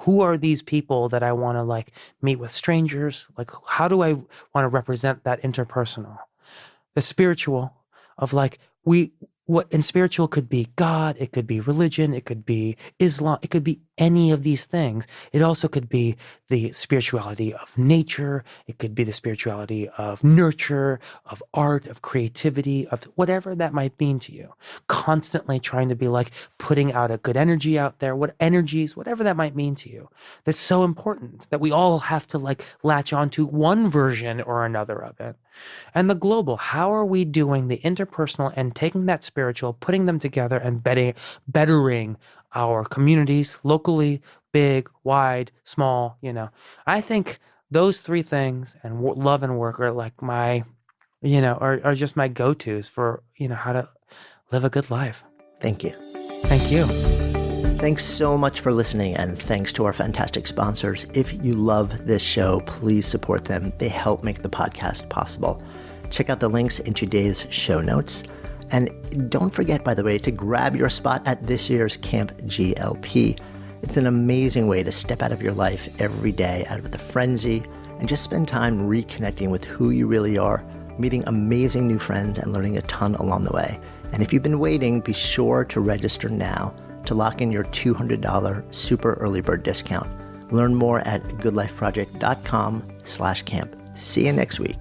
Who are these people that I want to meet with? Strangers? How do I want to represent that interpersonal? The spiritual of and spiritual could be God, it could be religion, it could be Islam, it could be any of these things. It also could be the spirituality of nature, it could be the spirituality of nurture, of art, of creativity, of whatever that might mean to you. Constantly trying to be putting out a good energy out there, whatever that might mean to you. That's so important that we all have to latch onto one version or another of it. And the global, how are we doing the interpersonal and taking that spiritual, putting them together and bettering our communities locally, big, wide, small, I think those 3 things and love and work are my, are just my go-tos for, how to live a good life. Thank you. Thank you. Thanks so much for listening, and thanks to our fantastic sponsors. If you love this show, please support them. They help make the podcast possible. Check out the links in today's show notes. And don't forget, by the way, to grab your spot at this year's Camp GLP. It's an amazing way to step out of your life every day, out of the frenzy, and just spend time reconnecting with who you really are, meeting amazing new friends, and learning a ton along the way. And if you've been waiting, be sure to register now to lock in your $200 super early bird discount. Learn more at goodlifeproject.com/camp. See you next week.